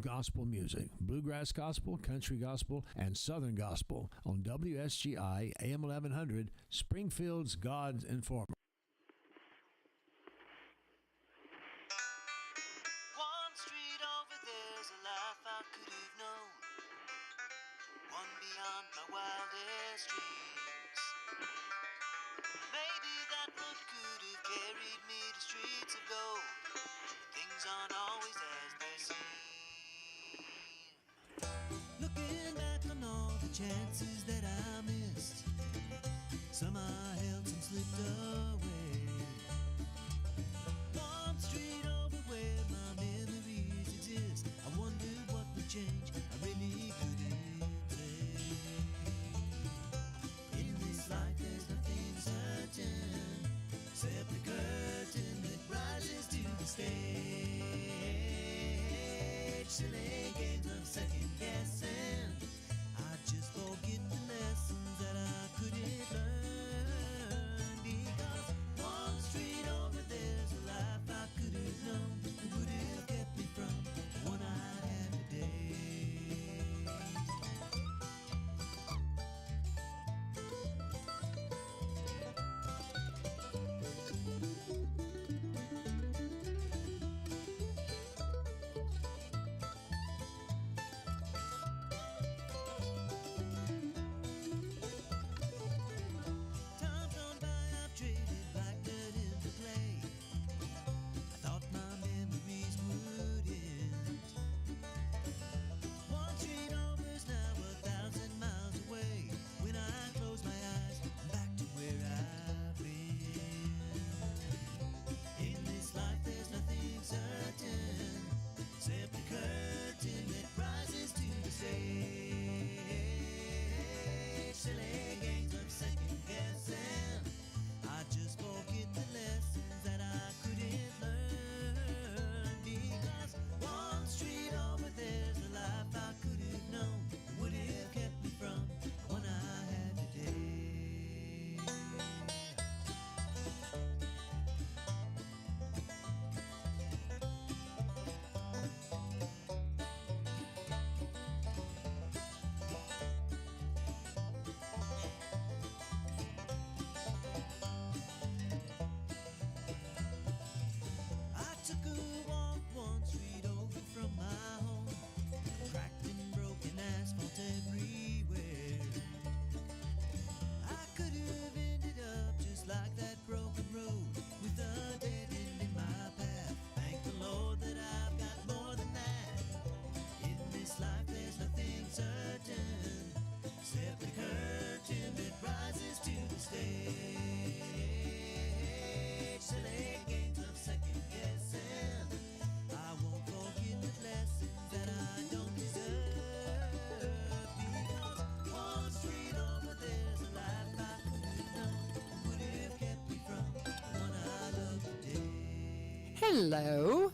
gospel music, bluegrass gospel, country gospel, and southern gospel on WSGI AM 1100, Springfield's God's Informer. One street over there's a life I could have known, one beyond my wildest dreams. Maybe that road could have carried me to streets of gold. Things aren't always as they seem. Looking back on all the chances that I missed, some I held, some slipped away. One street over where my memories exist, I wondered what would change, I really couldn't say. In this life there's nothing certain, except the curtain that rises to the stage. Silly games of second guessing, I just forget the lessons that I couldn't learn. Because one street over there's a life I could have known that would have kept me from the one I had today. Time gone by, I've traded black dirt into clay. I thought my memories would end. One street over's now 1,000 miles away. When I close my eyes, I'm back to where I've been. In this life there's nothing certain, except the curtain that rises to the stage. Silly games of second guessing, I just forget the lessons that I couldn't learn. Because one street over there's a life I could have known that would have kept me from the one I had today. I took a walk one street over from my home, cracked and broken asphalt everywhere. I could have ended up just like that broken road, with a dead end in my path. Thank the Lord that I've got more than that. In this life there's nothing certain, except the curtain that rises to the stage. Silly games of second guessing, I won't forget the lessons that I don't deserve. Because one street over there's a life I could have known that would have kept me from the one I love today. Hello.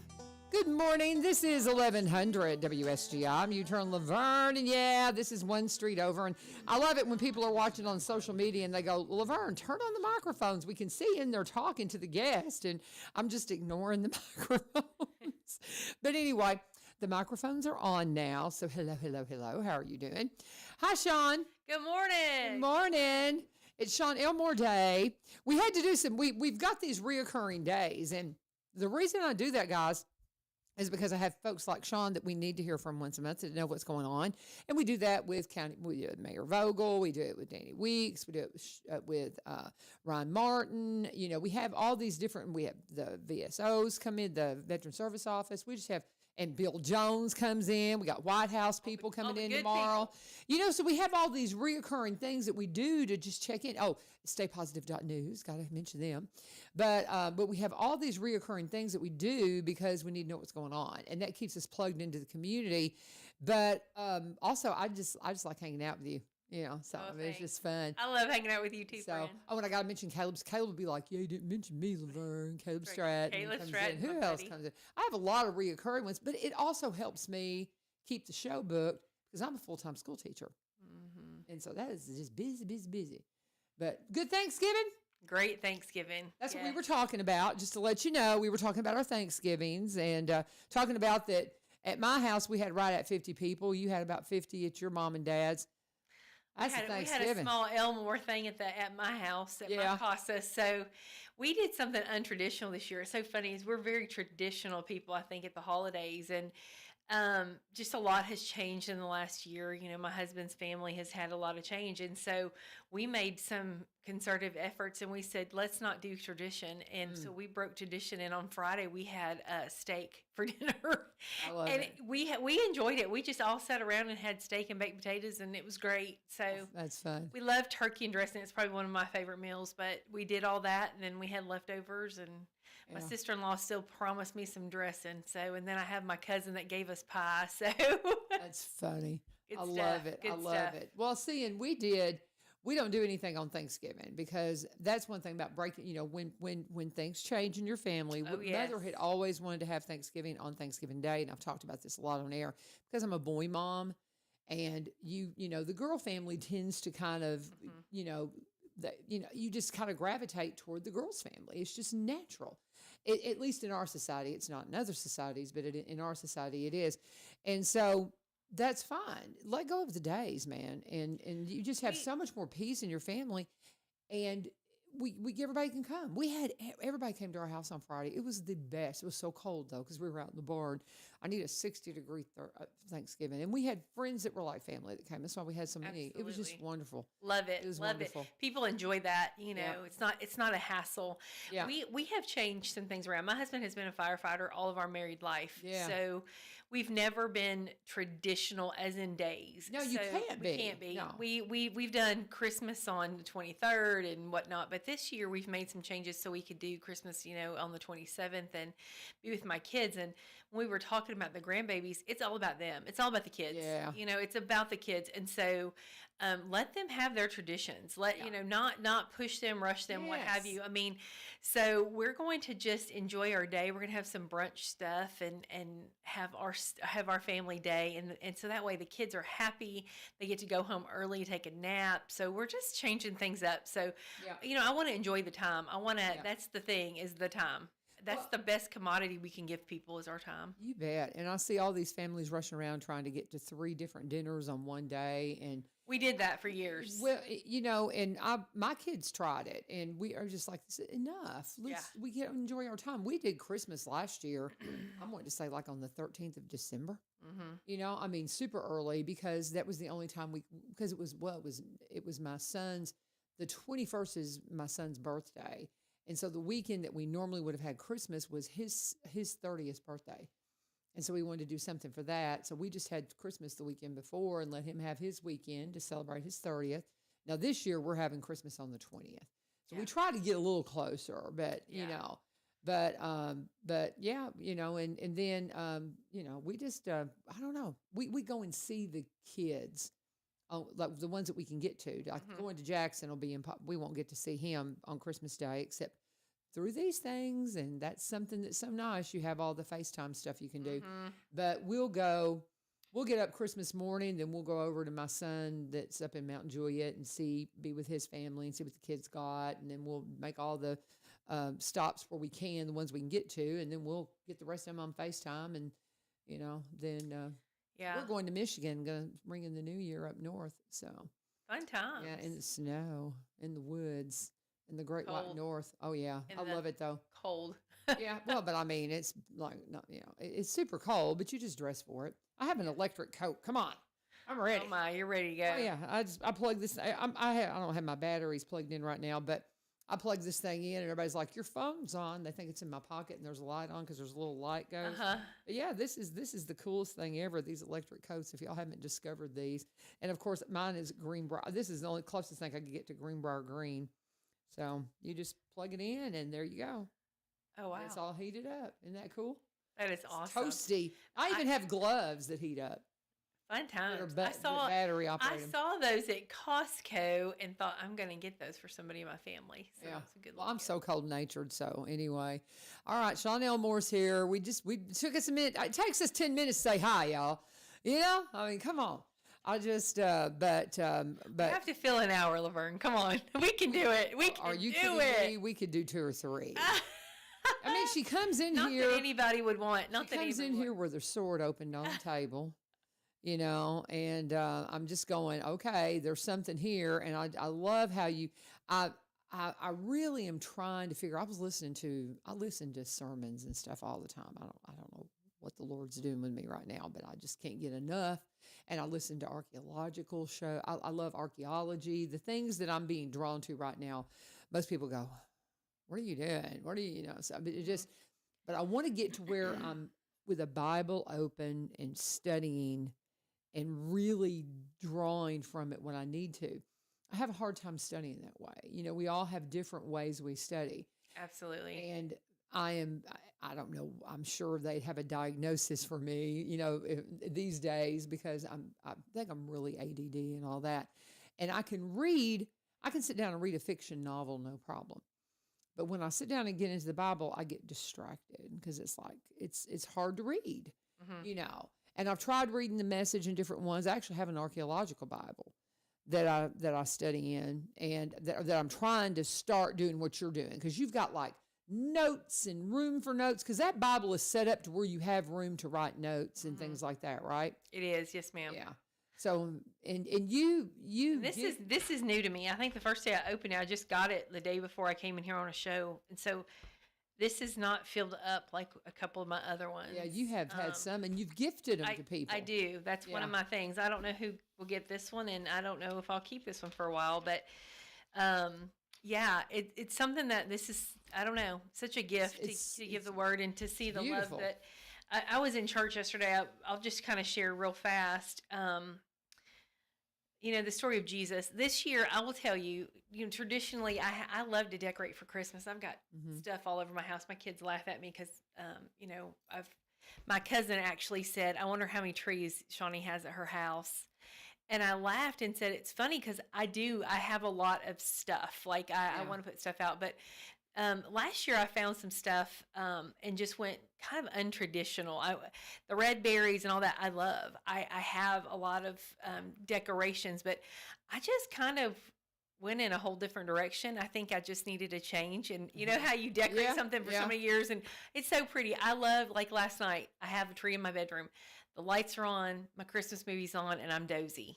Good morning. This is 1100 WSGI. I'm U-Turn LaVern, and yeah, this is one street over. And I love it when people are watching on social media and they go, LaVern, turn on the microphones. We can see in there talking to the guest, and I'm just ignoring the microphones. But anyway, the microphones are on now. So hello. How are you doing? Hi, Shawn. Good morning. Good morning. It's Shawn Elmore Day. We had to do we've got these reoccurring days, and the reason I do that, guys, is because I have folks like Shawn that we need to hear from once a month to know what's going on. And we do that with we do it with Mayor Vogel, we do it with Danny Weeks, we do it with Ryan Martin. You know, we have all these different, we have the VSOs come in, the Veteran Service Office. We just have, and Bill Jones comes in. We got White House people coming in tomorrow. You know, so we have all these reoccurring things that we do to just check in. Oh, staypositive.news, got to mention them. But we have all these reoccurring things that we do because we need to know what's going on, and that keeps us plugged into the community. But also, I just like hanging out with you. You know, so I mean, it's just fun. I love hanging out with you too, friend. Oh, and I got to mention Caleb would be like, yeah, you didn't mention me, LaVern. Caleb Stratton. Caleb Stratton. Who else comes in? I have a lot of reoccurring ones, but it also helps me keep the show booked because I'm a full-time school teacher. Mm-hmm. And so that is just busy. But good Thanksgiving. Great Thanksgiving. That's what we were talking about. Just to let you know, we were talking about our Thanksgivings and talking about that. At my house, we had right at 50 people. You had about 50 at your mom and dad's. That's we had Thanksgiving. a small Elmore thing at my house at my casa. So we did something untraditional this year. It's so funny is we're very traditional people, I think, at the holidays, and just a lot has changed in the last year. You know, my husband's family has had a lot of change, and so we made some concerted efforts, and we said, let's not do tradition. And so we broke tradition, and on Friday we had a steak for dinner. I love and it. we enjoyed it. We just all sat around and had steak and baked potatoes, and it was great. So That's fun. we love turkey and dressing. It's probably one of my favorite meals, but we did all that, and then we had leftovers, and my sister-in-law still promised me some dressing. So, and then I have my cousin that gave us pie. So That's funny. Good I stuff. love it. Good I love stuff. it. Well, see, and we don't do anything on Thanksgiving because that's one thing about breaking, you know, when things change in your family. Oh, yes. Mother had always wanted to have Thanksgiving on Thanksgiving Day, and I've talked about this a lot on air because I'm a boy mom, and you know, the girl family tends to kind of, you know, you just kind of gravitate toward the girl's family. It's just natural. At least in our society. It's not in other societies, but in our society it is. And so that's fine. Let go of the days, man. And you just have so much more peace in your family. And we everybody can come. Everybody came to our house on Friday. It was the best. It was so cold though, because we were out in the barn. I need a 60-degree Thanksgiving, and we had friends that were like family that came. That's why we had so many. It was just Absolutely. wonderful. Love it. It was Love wonderful. it. People enjoy that. You know, Yeah. it's not a hassle. Yeah. We have changed some things around. My husband has been a firefighter all of our married life. Yeah. So we've never been traditional as in days. No, you So can't we be. can't be. No. We've done Christmas on the 23rd and whatnot, but this year we've made some changes so we could do Christmas, you know, on the 27th and be with my kids. And when we were talking about the grandbabies, it's all about them. It's all about the kids. Yeah. You know, it's about the kids. And so let them have their traditions. You know, not push them, rush them, what have Yes. you. I mean, so we're going to just enjoy our day. We're going to have some brunch stuff and have our family day. And so that way the kids are happy. They get to go home early, take a nap. So we're just changing things up. So, you know, I want to enjoy the time. That's the thing, is the time. That's the best commodity we can give people, is our time. You bet. And I see all these families rushing around trying to get to 3 different dinners on one day. And We did that for years. well, you know, and my kids tried it, and we are just like, this is enough. We get to enjoy our time. We did Christmas last year. I'm wanting to say like on the 13th of December. You know, I mean, super early, because that was the only time because it was my son's. The 21st is my son's birthday. And so the weekend that we normally would have had Christmas was his 30th birthday. And so we wanted to do something for that. So we just had Christmas the weekend before and let him have his weekend to celebrate his 30th. Now this year we're having Christmas on the 20th. So we try to get a little closer, but you know, but yeah, you know, and then, you know, we just, I don't know, we go and see the kids. Like the ones that we can get to. Like going to Jackson will be we won't get to see him on Christmas Day except through these things, and that's something that's so nice. You have all the FaceTime stuff you can do. But we'll get up Christmas morning, then we'll go over to my son that's up in Mount Juliet and be with his family and see what the kids got, and then we'll make all the stops where we can, the ones we can get to, and then we'll get the rest of them on FaceTime, and you know, then we're going to Michigan, going to bring in the new year up north. So Fun times. yeah, in the snow, in the woods, in the Great White Cold. North. Oh yeah, In I the- love it though. Cold. Yeah, well, but I mean, it's like not, you know, it's super cold, but you just dress for it. I have an electric coat. Come on, I'm ready. Oh my, you're ready to go. Oh yeah, I plug this. I don't have my batteries plugged in right now, but I plug this thing in, and everybody's like, "Your phone's on." They think it's in my pocket, and there's a light on because there's a little light goes. But yeah, this is the coolest thing ever. These electric coats. If y'all haven't discovered these, and of course mine is Greenbrier. This is the only closest thing I could get to Greenbrier green. So you just plug it in, and there you go. Oh wow. It's all heated up. Isn't that cool? That is awesome. Toasty. I even have gloves that heat up. Fun That are times. battery I operated. saw those at Costco and thought, I'm going to get those for somebody in my family. So Yeah. that's a good Well, little I'm gift. so cold natured. So anyway, all right. Shawn Elmore's here. We took us a minute. It takes us 10 minutes to say hi, y'all. You know, I mean, come on. I just, We have to fill an hour, LaVern. Come on. We can do it. We can are you do kidding it. me? We could do 2 or 3. I mean, she comes in Not here. that anybody would want. Not She that comes in anybody here with her sword opened on the table, you know, and I'm just going, okay, there's something here, and I love how you, I really am trying to figure. I listened to sermons and stuff all the time. I don't know what the Lord's doing with me right now, but I just can't get enough. And I listen to archaeological show. I love archaeology. The things that I'm being drawn to right now, most people go, "What are you doing? What are you?" You know. So but I want to get to where I'm with a Bible open and studying, and really drawing from it when I need to. I have a hard time studying that way. You know, we all have different ways we study. Absolutely. And I don't know, I'm sure they'd have a diagnosis for me, you know, these days, because I think I'm really ADD and all that. And I can sit down and read a fiction novel, no problem. But when I sit down and get into the Bible, I get distracted because it's like, it's hard to read, you know. And I've tried reading the Message and different ones. I actually have an archaeological Bible that I study in, and that I'm trying to start doing what you're doing, because you've got like notes and room for notes, because that Bible is set up to where you have room to write notes and things like that, right? It is, yes, ma'am. Yeah. So and you this is new to me. I think the first day I opened it, I just got it the day before I came in here on a show, and so this is not filled up like a couple of my other ones. Yeah, you have had some, and you've gifted them to people. I do. That's one of my things. I don't know who will get this one, and I don't know if I'll keep this one for a while, but yeah, it's something that this is, I don't know, such a gift to give the word and to see the beautiful. love that I was in church yesterday. I'll just kind of share real fast. You know, the story of Jesus. This year, I will tell you, traditionally, I love to decorate for Christmas. I've got stuff all over my house. My kids laugh at me because, my cousin actually said, "I wonder how many trees Shawnee has at her house." And I laughed and said, it's funny because I have a lot of stuff. Like I want to put stuff out. But last year I found some stuff and just went kind of untraditional. The red berries and all that I love. I have a lot of decorations, but I just kind of went in a whole different direction. I think I just needed a change. And you know how you decorate something for so many years, and it's so pretty. I love, like last night, I have a tree in my bedroom. The lights are on, my Christmas movie's on, and I'm dozy,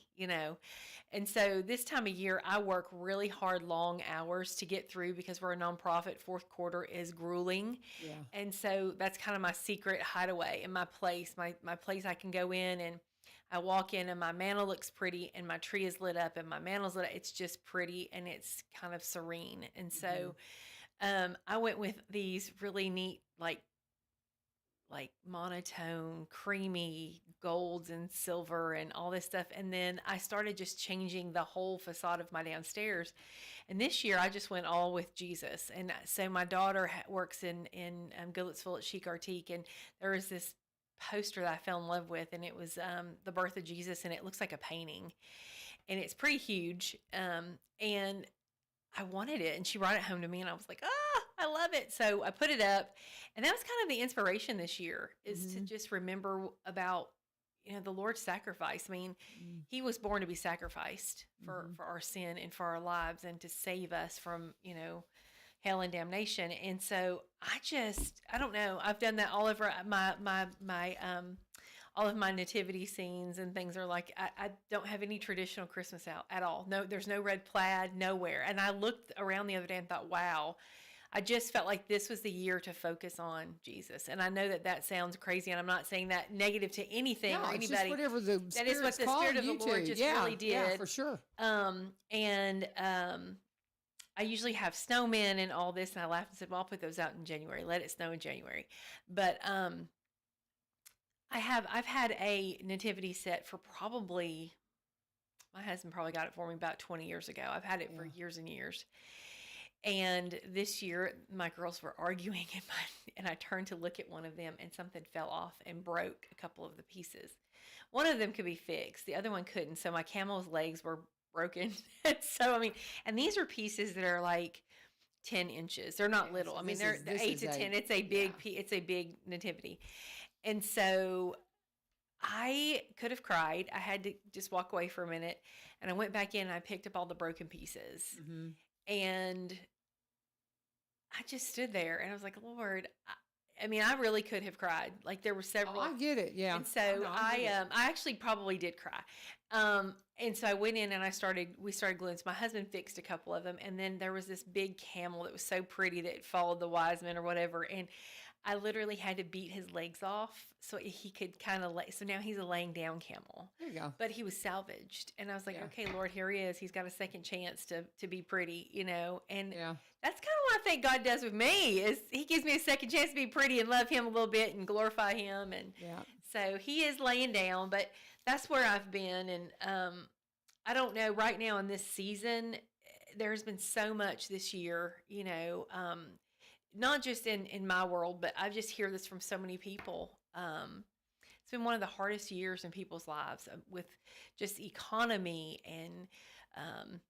And so this time of year, I work really hard, long hours to get through because we're a nonprofit. Fourth quarter is grueling. Yeah. And so that's kind of my secret hideaway and my place, my place I can go in, and I walk in and my mantle looks pretty and my tree is lit up and my mantle's lit up. It's just pretty and it's kind of serene. And so I went with these really neat, like monotone, creamy golds and silver and all this stuff. And then I started just changing the whole facade of my downstairs. And this year I just went all with Jesus. And so my daughter works in Goodlettsville at Chic Artique. And there was this poster that I fell in love with, and it was the birth of Jesus, and it looks like a painting. And it's pretty huge. And I wanted it, and she brought it home to me, and I was like, I love it. So I put it up, and that was kind of the inspiration this year, is to just remember about, the Lord's sacrifice. I mean, he was born to be sacrificed for our sin and for our lives and to save us from, hell and damnation. And so I don't know. I've done that all over my all of my nativity scenes and things are like, I don't have any traditional Christmas out at all. No, there's no red plaid, nowhere. And I looked around the other day and thought, wow, I just felt like this was the year to focus on Jesus. And I know that sounds crazy, and I'm not saying that negative to anything or anybody. Just whatever the that is what the Spirit of the Lord just really did. Yeah, for sure. I usually have snowmen and all this, and I laughed and said, well, I'll put those out in January. Let it snow in January. But I've had a nativity set for probably, my husband probably got it for me about 20 years ago. I've had it for years and years. And this year, my girls were arguing, and I turned to look at one of them, and something fell off and broke a couple of the pieces. One of them could be fixed. The other one couldn't. So my camel's legs were broken. So, and these are pieces that are like 10 inches. They're not little. So they're 8 to 10. It's a big it's a big nativity. And so I could have cried. I had to just walk away for a minute, and I went back in and I picked up all the broken pieces. And I just stood there and I was like, Lord, I mean, I really could have cried. Like there were several. Oh, I get it. Yeah. And so I actually probably did cry. And so I went in and we started gluing. So my husband fixed a couple of them. And then there was this big camel that was so pretty that it followed the wise men or whatever. And I literally had to beat his legs off so he could kind of so now he's a laying down camel. There you go. But he was salvaged. And I was like, Yeah. okay, Lord, here he is. He's got a second chance to be pretty, you know? And Yeah. that's kind of what I think God does with me is he gives me a second chance to be pretty and love him a little bit and glorify him. And Yeah. so he is laying down, but that's where I've been. And I don't know, right now in this season, there's been so much this year, you know, not just in my world, but I just hear this from so many people. It's been one of the hardest years in people's lives with just economy and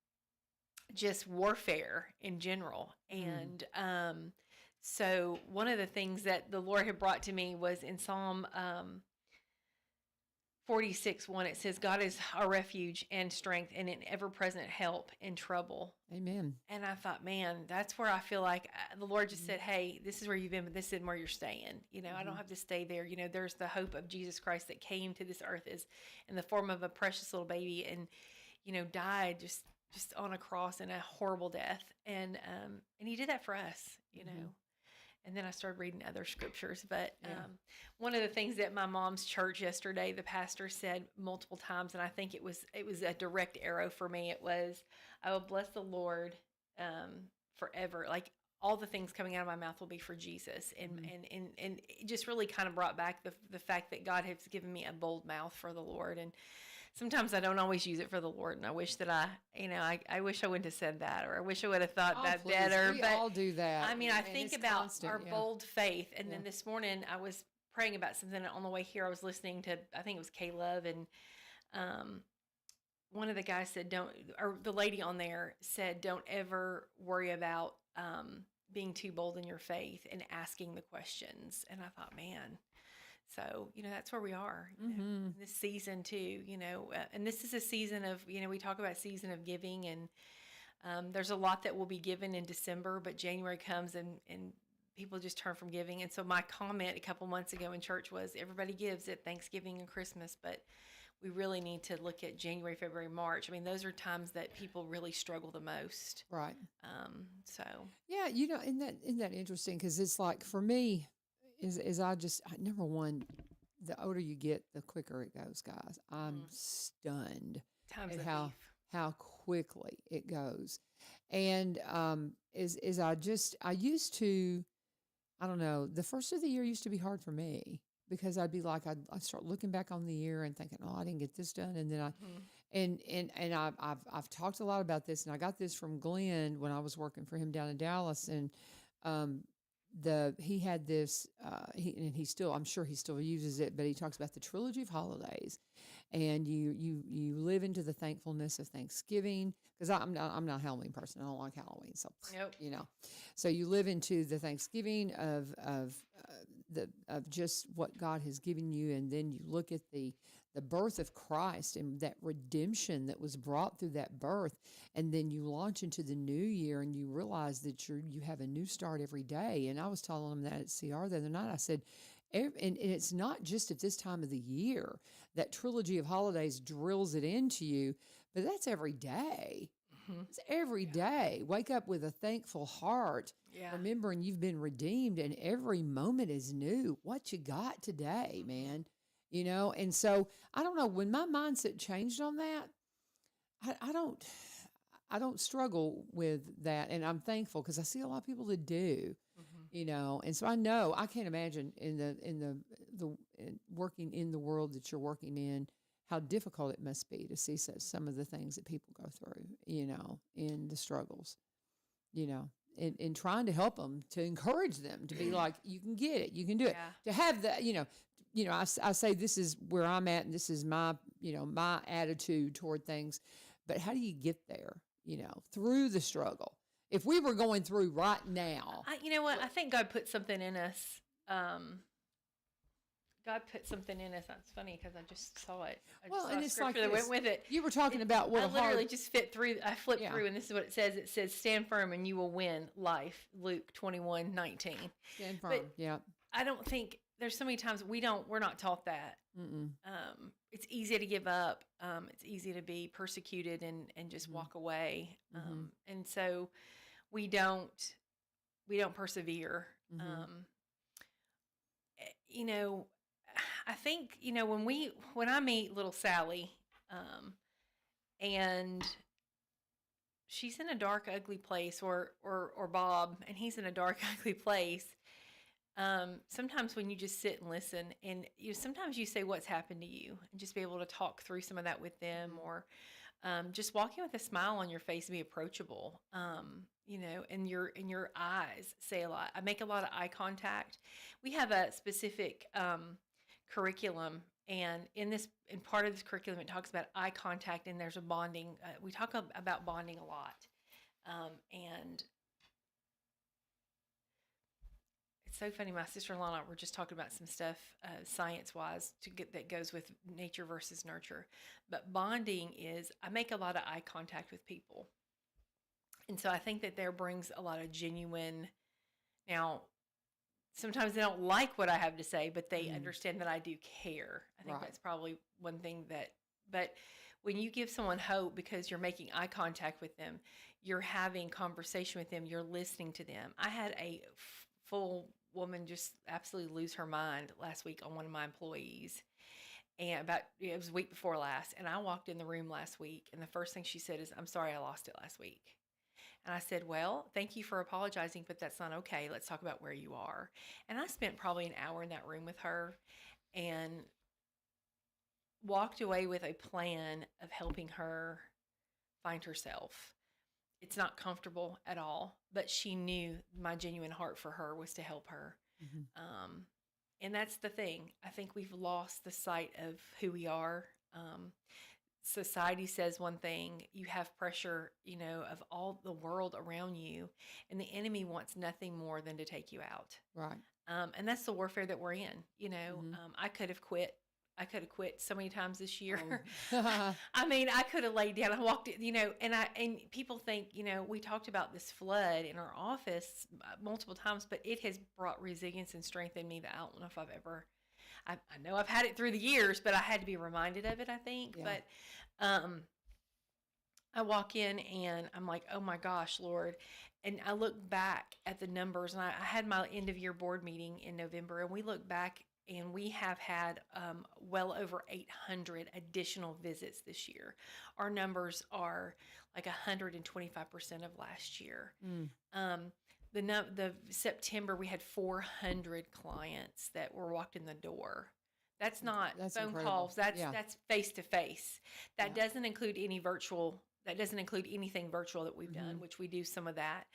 just warfare in general. And so one of the things that the Lord had brought to me was in Psalm 46:1, it says, God is our refuge and strength and an ever-present help in trouble. Amen. And I thought, man, that's where I feel like the Lord just said, hey, this is where you've been, but this isn't where you're staying. You know, I don't have to stay there. You know, there's the hope of Jesus Christ that came to this earth is in the form of a precious little baby and, you know, died just on a cross in a horrible death. And he did that for us, you know. And then I started reading other scriptures. But one of the things that my mom's church yesterday, the pastor said multiple times, and I think it was a direct arrow for me. It was, I will bless the Lord forever. Like all the things coming out of my mouth will be for Jesus. And it just really kind of brought back the fact that God has given me a bold mouth for the Lord. And sometimes I don't always use it for the Lord, and I wish that I wish I wouldn't have said that, or I wish I would have thought that please. better. We but all do that. I mean, I think about constant, our bold faith, and then Yeah. this morning I was praying about something on the way here. I was listening to, I think it was K-Love, and one of the guys said, or the lady on there said, don't ever worry about being too bold in your faith and asking the questions. And I thought, man. So, you know, that's where we are you know, in this season too, you know, and this is a season of, you know, we talk about season of giving, and there's a lot that will be given in December, but January comes and people just turn from giving. And so my comment a couple months ago in church was everybody gives at Thanksgiving and Christmas, but we really need to look at January, February, March. I mean, those are times that people really struggle the most. Right. So. Yeah, you know, isn't that interesting? Because it's like for me, number one, the older you get, the quicker it goes, guys. I'm stunned Times at of how quickly it goes. And I used to, I don't know, the first of the year used to be hard for me because I'd be like, I'd start looking back on the year and thinking, oh, I didn't get this done. And then I've talked a lot about this, and I got this from Glenn when I was working for him down in Dallas. And, he had this, I'm sure he still uses it, but he talks about the trilogy of holidays, and you live into the thankfulness of Thanksgiving, because I'm not a Halloween person. I don't like Halloween. So, you know, so you live into the Thanksgiving of just what God has given you. And then you look at the birth of Christ and that redemption that was brought through that birth. And then you launch into the new year and you realize that you have a new start every day. And I was telling them that at CR the other night. I said, and it's not just at this time of the year. That trilogy of holidays drills it into you, but that's every day. It's every day. Wake up with a thankful heart, remembering you've been redeemed, and every moment is new. What you got today, man? You know, and so I don't know, when my mindset changed on that, I don't struggle with that, and I'm thankful because I see a lot of people that do, you know, and so I can't imagine in working in the world that you're working in, how difficult it must be to see some of the things that people go through, you know, in the struggles, you know, in trying to help them, to encourage them, to be like, you can get it, you can do it, to have that, you know, I say this is where I'm at, and this is my, you know, my attitude toward things, but how do you get there, you know, through the struggle? If we were going through right now. You know what? I think God put something in us God put something in us. That's funny because I just saw it. I just Well, saw and a it's like scripture that this. went with it. You were talking about what I a literally hard. just I flipped Yeah. through, and this is what it says. It says, "Stand firm, and you will win life." Luke 21:19. Stand firm. But Yeah. I don't think there's so many times we're not taught that. Mm-mm. It's easy to give up. It's easy to be persecuted and just walk away. And so we don't persevere. You know, I think, you know, when I meet little Sally, and she's in a dark, ugly place, or Bob, and he's in a dark, ugly place. Sometimes when you just sit and listen, and sometimes you say what's happened to you, and just be able to talk through some of that with them, or just walking with a smile on your face and be approachable. You know, and your eyes say a lot. I make a lot of eye contact. We have a specific curriculum, and in part of this curriculum, it talks about eye contact, and there's a bonding. We talk about bonding a lot, and it's so funny. My sister-in-law and I were just talking about some stuff science-wise that goes with nature versus nurture. But bonding is, I make a lot of eye contact with people. And so I think that there brings a lot of genuine, now, sometimes they don't like what I have to say, but they understand that I do care. I think that's probably one thing but when you give someone hope because you're making eye contact with them, you're having conversation with them, you're listening to them. I had a full woman just absolutely lose her mind last week on one of my employees. And it was the week before last. And I walked in the room last week, and the first thing she said is, "I'm sorry I lost it last week." And I said, "Well, thank you for apologizing, but that's not okay. Let's talk about where you are." And I spent probably an hour in that room with her and walked away with a plan of helping her find herself. It's not comfortable at all, but she knew my genuine heart for her was to help her. And that's the thing. I think we've lost the sight of who we are. Society says one thing, you have pressure, you know, of all the world around you, and the enemy wants nothing more than to take you out. Right. And that's the warfare that we're in. You know, I could have quit. I could have quit so many times this year. Oh. I mean, I could have laid down and walked, you know, and people think, you know, we talked about this flood in our office multiple times, but it has brought resilience and strength in me that I don't know if I've ever, I know I've had it through the years, but I had to be reminded of it, I think. Yeah. But I walk in and I'm like, oh my gosh, Lord. And I look back at the numbers, and I had my end of year board meeting in November, and we look back and we have had well over 800 additional visits this year. Our numbers are like 125% of last year. The September, we had 400 clients that were walked in the door. That's not phone incredible. calls. That's face to face. That Yeah. doesn't include any virtual. That doesn't include anything virtual that we've done, which we do some of that.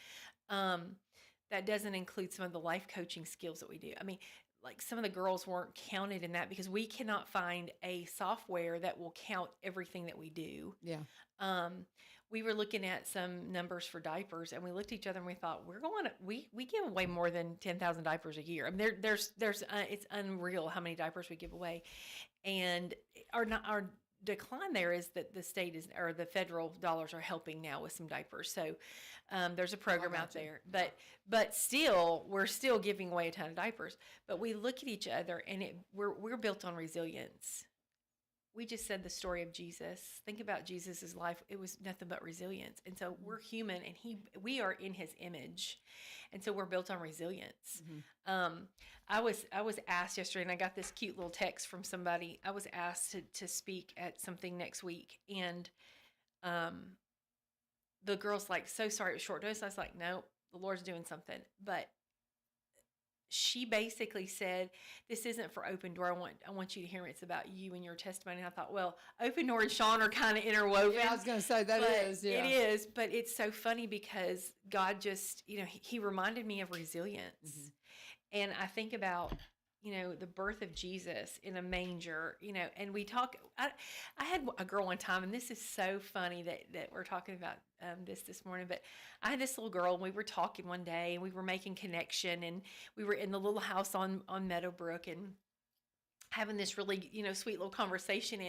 That doesn't include some of the life coaching skills that we do. I mean, like some of the girls weren't counted in that because we cannot find a software that will count everything that we do. Yeah. We were looking at some numbers for diapers, and we looked at each other and we thought, we give away more than 10,000 diapers a year. I mean, it's unreal how many diapers we give away. And our decline there is that the state is, or the federal dollars are helping now with some diapers. So there's a program out there, but still, we're still giving away a ton of diapers. But we look at each other, and we're built on resilience. We just said the story of Jesus. Think about Jesus's life. It was nothing but resilience. And so we're human, and we are in his image. And so we're built on resilience. I was asked yesterday, and I got this cute little text from somebody. I was asked to speak at something next week. And the girl's like, "So sorry, it was short notice." I was like, "No, the Lord's doing something." But she basically said, "This isn't for Open Door. I want you to hear it. It's about you and your testimony." And I thought, well, Open Door and Shawn are kind of interwoven. Yeah, I was going to say that is. Yeah. It is, but it's so funny because God just, you know, he reminded me of resilience. And I think about, you know, the birth of Jesus in a manger, you know, and we talk, I had a girl one time, and this is so funny that we're talking about this morning, but I had this little girl, and we were talking one day, and we were making connection, and we were in the little house on Meadowbrook, and having this really, sweet little conversation.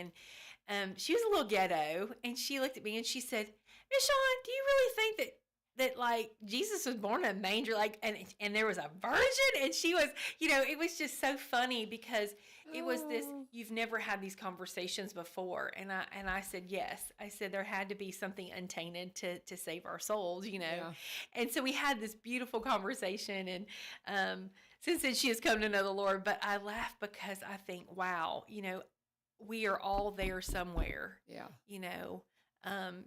And she was a little ghetto, and she looked at me and she said, Miss Shawn, do you really think that like Jesus was born in a manger, like, and there was a virgin? And she was, it was just so funny because it was this, you've never had these conversations before. And I said, yes. I said there had to be something untainted to save our souls, Yeah. And so we had this beautiful conversation. And since then she has come to know the Lord. But I laugh because I think, wow, we are all there somewhere. Yeah.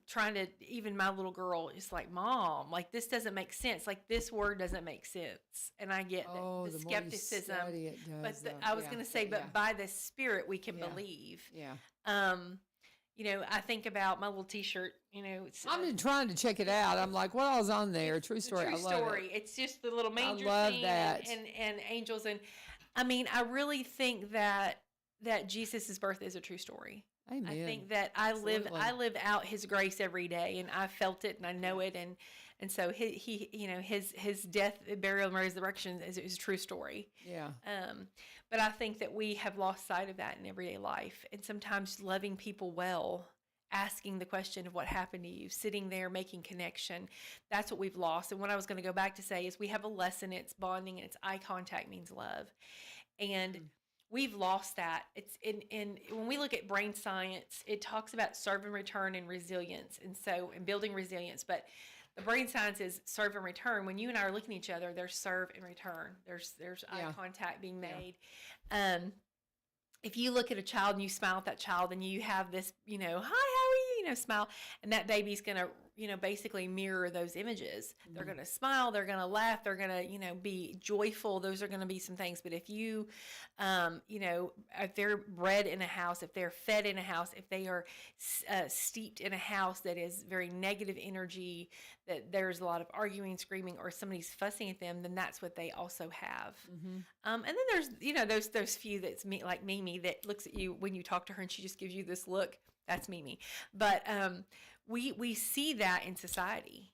Trying to, even my little girl is like, Mom, like this doesn't make sense. Like this word doesn't make sense. And I get the skepticism. But I was going to say, but by the Spirit we can believe. Yeah. I think about my little T-shirt. It's, I've been trying to check it out. I'm like, what all's on there? True story. True I love story. it. It's just the little manger love scene that. and angels. And I mean, I really think that Jesus' birth is a true story. Amen. I think that I live out His grace every day, and I felt it and I know it, and so his death, burial, and resurrection is a true story. Yeah. But I think that we have lost sight of that in everyday life, and sometimes loving people well, asking the question of what happened to you, sitting there making connection, that's what we've lost. And what I was going to go back to say is we have a lesson. It's bonding, and it's eye contact means love, and we've lost that. It's in when we look at brain science, it talks about serve and return and resilience, and building resilience. But the brain science is serve and return. When you and I are looking at each other, there's serve and return. There's eye contact being made. If you look at a child and you smile at that child and you have this, hi, how are you, smile, and that baby's gonna, basically mirror those images. Mm-hmm. They're gonna smile, they're gonna laugh, they're gonna, be joyful. Those are gonna be some things. But if you, if they're bred in a house, if they're fed in a house, if they are steeped in a house that is very negative energy, that there's a lot of arguing, screaming, or somebody's fussing at them, then that's what they also have. Mm-hmm. And then there's, those few that's like Mimi that looks at you when you talk to her and she just gives you this look. That's Mimi. But we see that in society.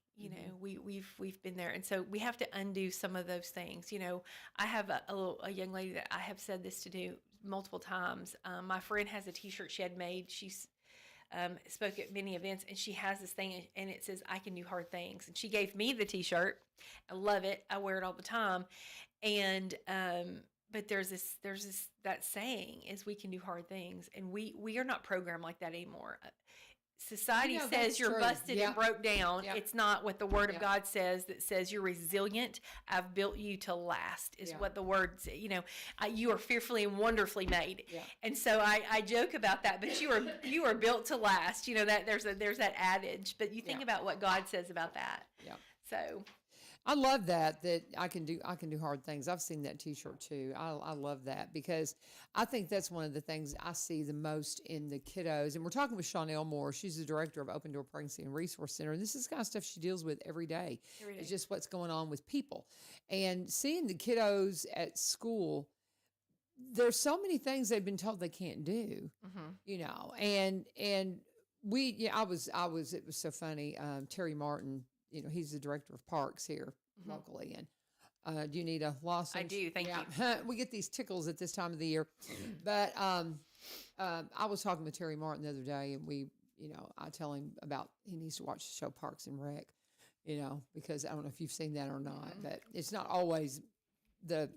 We've been there, and so we have to undo some of those things. I have a young lady that I have said this to do multiple times. My friend has a T-shirt she had made. She's spoke at many events, and she has this thing, and it says, "I can do hard things." And she gave me the T-shirt. I love it. I wear it all the time. And but there's this that saying is we can do hard things, and we are not programmed like that anymore. Society says you're busted and broke down. Yep. It's not what the Word of God says. That says you're resilient. I've built you to last. Is what the Word says. You are fearfully and wonderfully made. Yeah. And so I joke about that. But you are built to last. That there's that adage. But you think about what God says about that. Yeah. So. I love that I can do hard things. I've seen that T-shirt too. I love that because I think that's one of the things I see the most in the kiddos. And we're talking with Shawn Elmore. She's the director of Open Door Pregnancy and Resource Center. And this is the kind of stuff she deals with every day. It's just what's going on with people. And seeing the kiddos at school, there's so many things they've been told they can't do, and I was, it was so funny. Terry Martin, he's the director of parks here locally. And do you need a lozenge? I do. Thank you. We get these tickles at this time of the year. But I was talking with Terry Martin the other day, and I tell him about he needs to watch the show Parks and Rec, because I don't know if you've seen that or not, but it's not always the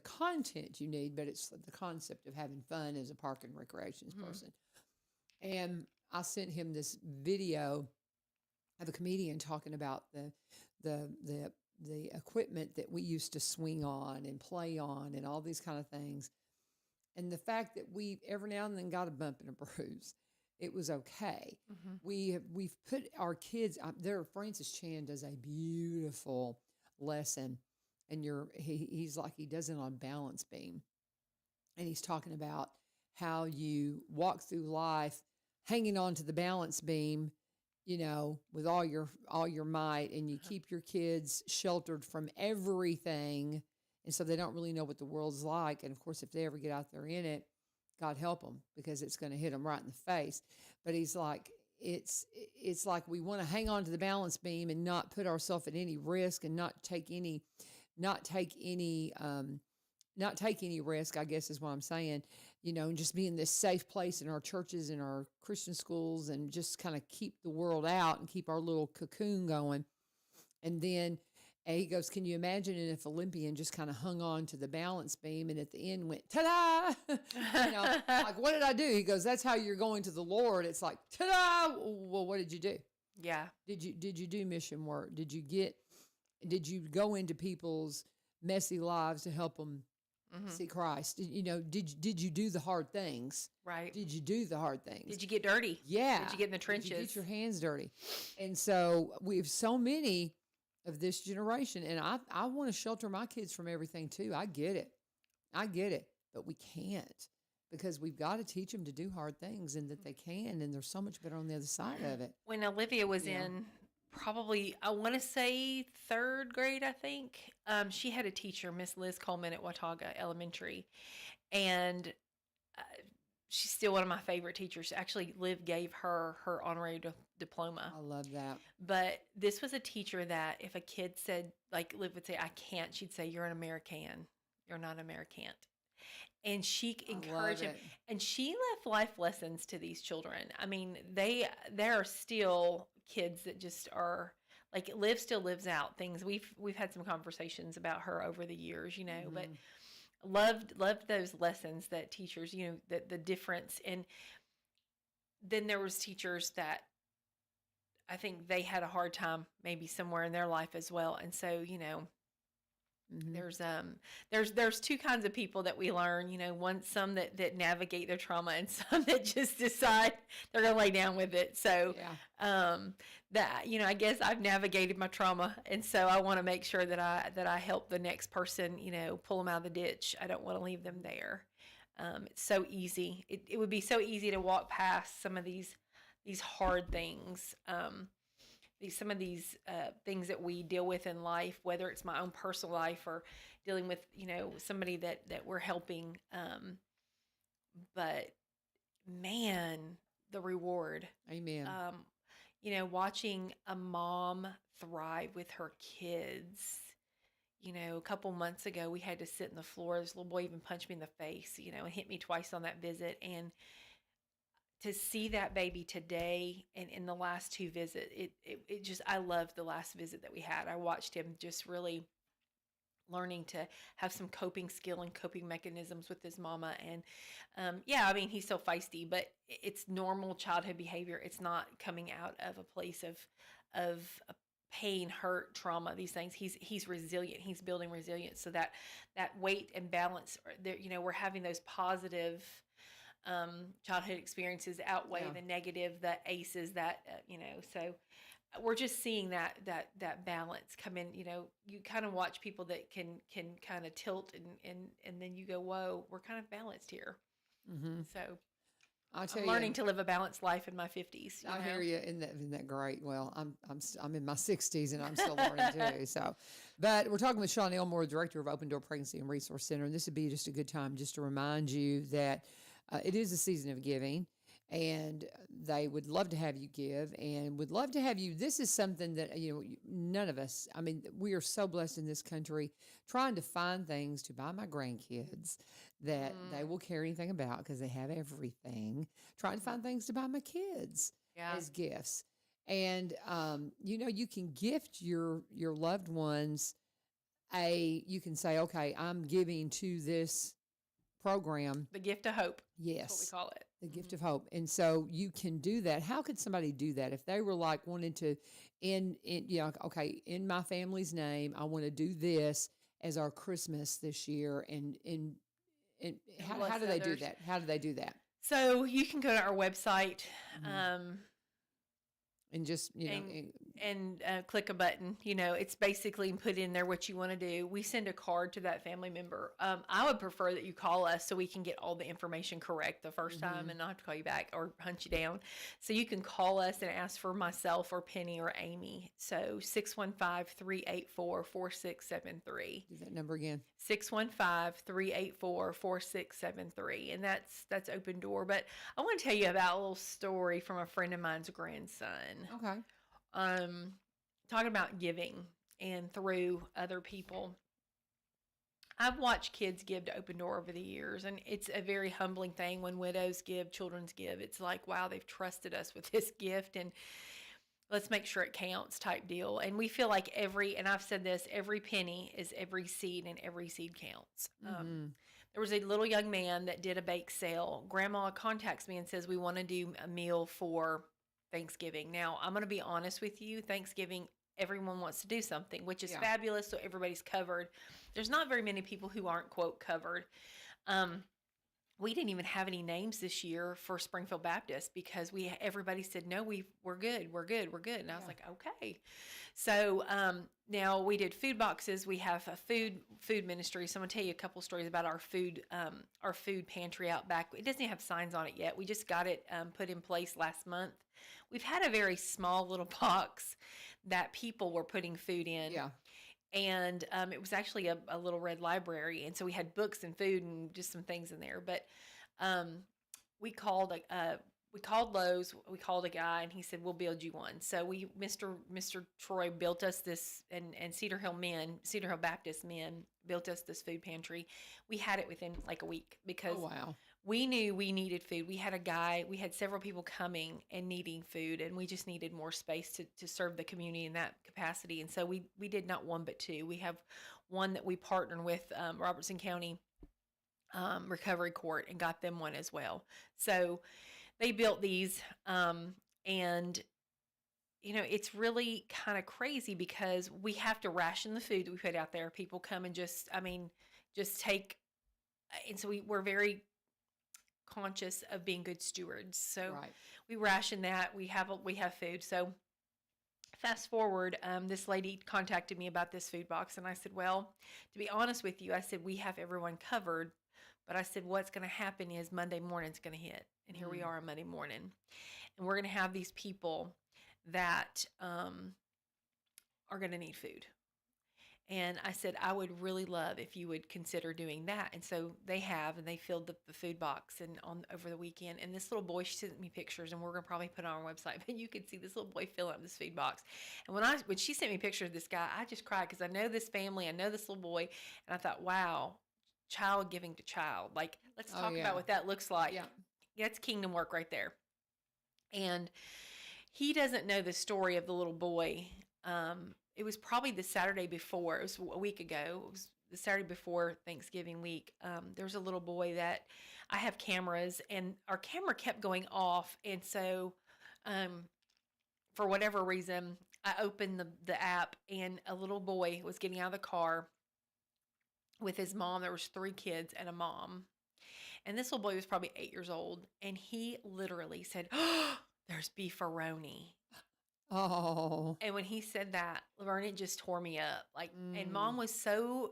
content you need, but it's the concept of having fun as a park and recreations person. And I sent him this video of a comedian talking about the equipment that we used to swing on and play on and all these kind of things. And the fact that we every now and then got a bump and a bruise, it was okay. Mm-hmm. We've put our kids there. Francis Chan does a beautiful lesson, and he's like, he does it on balance beam, and he's talking about how you walk through life hanging on to the balance beam, with all your might, and you keep your kids sheltered from everything, and so they don't really know what the world's like. And of course, if they ever get out there in it, God help them, because it's going to hit them right in the face. But he's like, it's like we want to hang on to the balance beam and not put ourselves at any risk, and not take any not take any risk, I guess is what I'm saying, and just be in this safe place in our churches and our Christian schools and just kind of keep the world out and keep our little cocoon going. And then he goes, can you imagine if Olympian just kind of hung on to the balance beam and at the end went, ta-da! Like, what did I do? He goes, that's how you're going to the Lord. It's like, ta-da! Well, what did you do? Yeah. Did you do mission work? Did you go into people's messy lives to help them see Christ? Did you do the hard things? Right. Did you do the hard things? Did you get dirty? Yeah. Did you get in the trenches? Did you get your hands dirty? And so we have so many of this generation, and I want to shelter my kids from everything too. I get it, but we can't, because we've got to teach them to do hard things and that they can, and they're so much better on the other side of it. When Olivia was in probably, I want to say 3rd grade, I think, she had a teacher, Miss Liz Coleman at Watauga Elementary, and she's still one of my favorite teachers. Actually, Liv gave her honorary diploma. I love that. But this was a teacher that if a kid said, like Liv would say, I can't, she'd say, you're an American. You're not an American. And she encouraged him. And she left life lessons to these children. I mean, there are still kids that just are, like, Liv still lives out things. We've had some conversations about her over the years, but loved those lessons that teachers, the difference. And then there was teachers that I think they had a hard time maybe somewhere in their life as well. And so, there's two kinds of people that we learn, some that navigate their trauma and some that just decide they're going to lay down with it. So, I guess I've navigated my trauma. And so I want to make sure that I help the next person, pull them out of the ditch. I don't want to leave them there. It's so easy. It would be so easy to walk past some of these hard things, some of these things that we deal with in life, whether it's my own personal life or dealing with, somebody that we're helping. But man, the reward. Amen. Watching a mom thrive with her kids. A couple months ago, we had to sit on the floor. This little boy even punched me in the face, and hit me twice on that visit. And to see that baby today and in the last 2 visits, it just, I loved the last visit that we had. I watched him just really learning to have some coping skill and coping mechanisms with his mama. And he's so feisty, but it's normal childhood behavior. It's not coming out of a place of pain, hurt, trauma, these things. He's resilient. He's building resilience. So that weight and balance, we're having those positive childhood experiences outweigh the negative, the ACEs, so we're just seeing that balance come in. You kind of watch people that can kind of tilt and then you go, whoa, we're kind of balanced here. So I'm learning to live a balanced life in my 50s. I hear you. Isn't that great? Well, I'm in my 60s and I'm still learning too. So, but we're talking with Shawn Elmore, director of Open Door Pregnancy and Resource Center, and this would be just a good time just to remind you that it is a season of giving, and they would love to have you give and would love to have you. This is something that, none of us, we are so blessed in this country trying to find things to buy my grandkids that they will care anything about because they have everything, trying to find things to buy my kids as gifts. And, you can gift your loved ones you can say, okay, I'm giving to this program. The gift of hope. Yes. That's what we call it. The gift of hope. And so you can do that. How could somebody do that? If they were like wanting to, in my family's name, I want to do this as our Christmas this year. And how do they do that? How do they do that? So you can go to our website, and just, and click a button. It's basically put in there what you want to do. We send a card to that family member. I would prefer that you call us so we can get all the information correct the first time and not have to call you back or hunt you down. So you can call us and ask for myself or Penny or Amy. So 615-384-4673. Do that number again. 615-384-4673. And that's Open Door. But I want to tell you about a little story from a friend of mine's grandson. Okay. Talking about giving and through other people. I've watched kids give to Open Door over the years, and it's a very humbling thing when widows give, children's give. It's like, wow, they've trusted us with this gift, and let's make sure it counts type deal. And we feel like and I've said this, every penny is every seed, and every seed counts. There was a little young man that did a bake sale. Grandma contacts me and says, we want to do a meal for Thanksgiving. Now, I'm going to be honest with you. Thanksgiving, everyone wants to do something, which is fabulous, so everybody's covered. There's not very many people who aren't, quote, covered. We didn't even have any names this year for Springfield Baptist because everybody said, no, we're good. And I was like, okay. So now we did food boxes. We have a food ministry. So I'm gonna tell you a couple stories about our food pantry out back. It doesn't even have signs on it yet. We just got it put in place last month. We've had a very small little box that people were putting food in. Yeah. And it was actually a little red library. And so we had books and food and just some things in there. But we called Lowe's, we called a guy, and he said, we'll build you one. So Mr. Troy built us this, and Cedar Hill Baptist men built us this food pantry. We had it within like a week because we knew we needed food. We had several people coming and needing food, and we just needed more space to serve the community in that capacity. And so we did not one, but two. We have one that we partnered with Robertson County Recovery Court and got them one as well. So they built these, and it's really kind of crazy because we have to ration the food that we put out there. People come and just take, and so we're very conscious of being good stewards. So we ration that. We have food. So fast forward, this lady contacted me about this food box, and I said, well, to be honest with you, I said, we have everyone covered, but I said, what's going to happen is Monday morning's going to hit. And here we are on Monday morning, and we're going to have these people that are going to need food. And I said, I would really love if you would consider doing that. And so they have, and they filled the food box and over the weekend. And this little boy, she sent me pictures, and we're going to probably put it on our website, but you could see this little boy filling up this food box. And when she sent me pictures of this guy, I just cried because I know this family, I know this little boy. And I thought, wow, child giving to child. Like, let's talk about what that looks like. Yeah. That's kingdom work right there. And he doesn't know the story of the little boy. It was probably the Saturday before. It was a week ago. It was the Saturday before Thanksgiving week. There was a little boy that I have cameras, and our camera kept going off. And so for whatever reason, I opened the app, and a little boy was getting out of the car with his mom. There was 3 kids and a mom. And this little boy was probably 8 years old. And he literally said, oh, there's beefaroni. Oh. And when he said that, LaVern, it just tore me up. Like, and Mom was so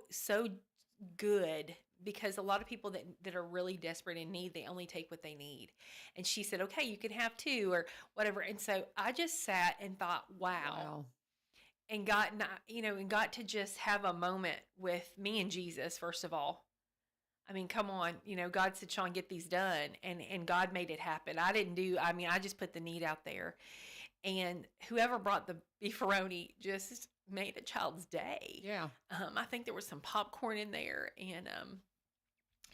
good, because a lot of people that are really desperate in need, they only take what they need. And she said, okay, you can have 2 or whatever. And so I just sat and thought, wow. And got to just have a moment with me and Jesus, first of all. I mean, come on, God said, Shawn, get these done. And God made it happen. I just put the need out there. And whoever brought the beefaroni just made a child's day. Yeah. I think there was some popcorn in there, and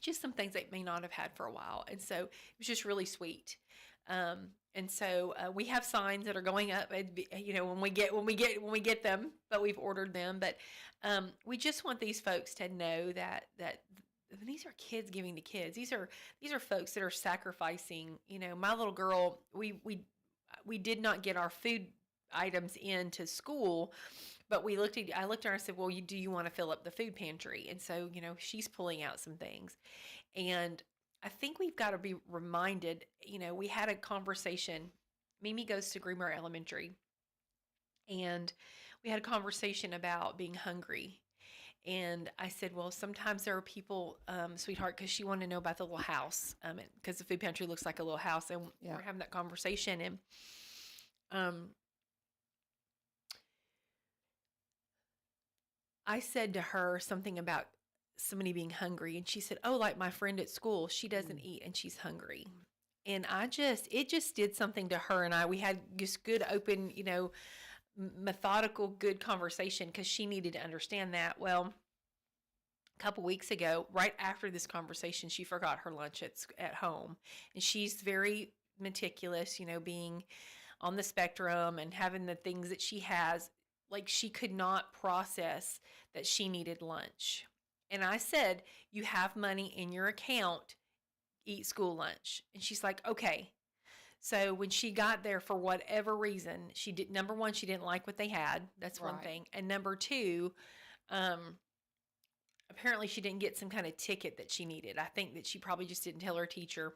just some things they may not have had for a while. And so it was just really sweet. And so we have signs that are going up, when we get them, but we've ordered them. But we just want these folks to know that these are kids giving to kids. These are folks that are sacrificing. My little girl, we did not get our food items into school, but I looked at her and I said, well, do you want to fill up the food pantry? And so, she's pulling out some things. And I think we've got to be reminded, we had a conversation. Mimi goes to Greenbrier Elementary, and we had a conversation about being hungry. And I said, well, sometimes there are people, sweetheart, because she wanted to know about the little house, because the food pantry looks like a little house. And we're having that conversation. And I said to her something about somebody being hungry. And she said, oh, like my friend at school, she doesn't eat and she's hungry. And it just did something to her and I. We had just good, open, methodical, good conversation, because she needed to understand that. Well, a couple weeks ago, right after this conversation, she forgot her lunch at home. And she's very meticulous, being on the spectrum and having the things that she has. Like, she could not process that she needed lunch. And I said, you have money in your account, eat school lunch. And she's like, okay. So when she got there, for whatever reason, number one, she didn't like what they had. That's one thing. And number two, apparently she didn't get some kind of ticket that she needed. I think that she probably just didn't tell her teacher.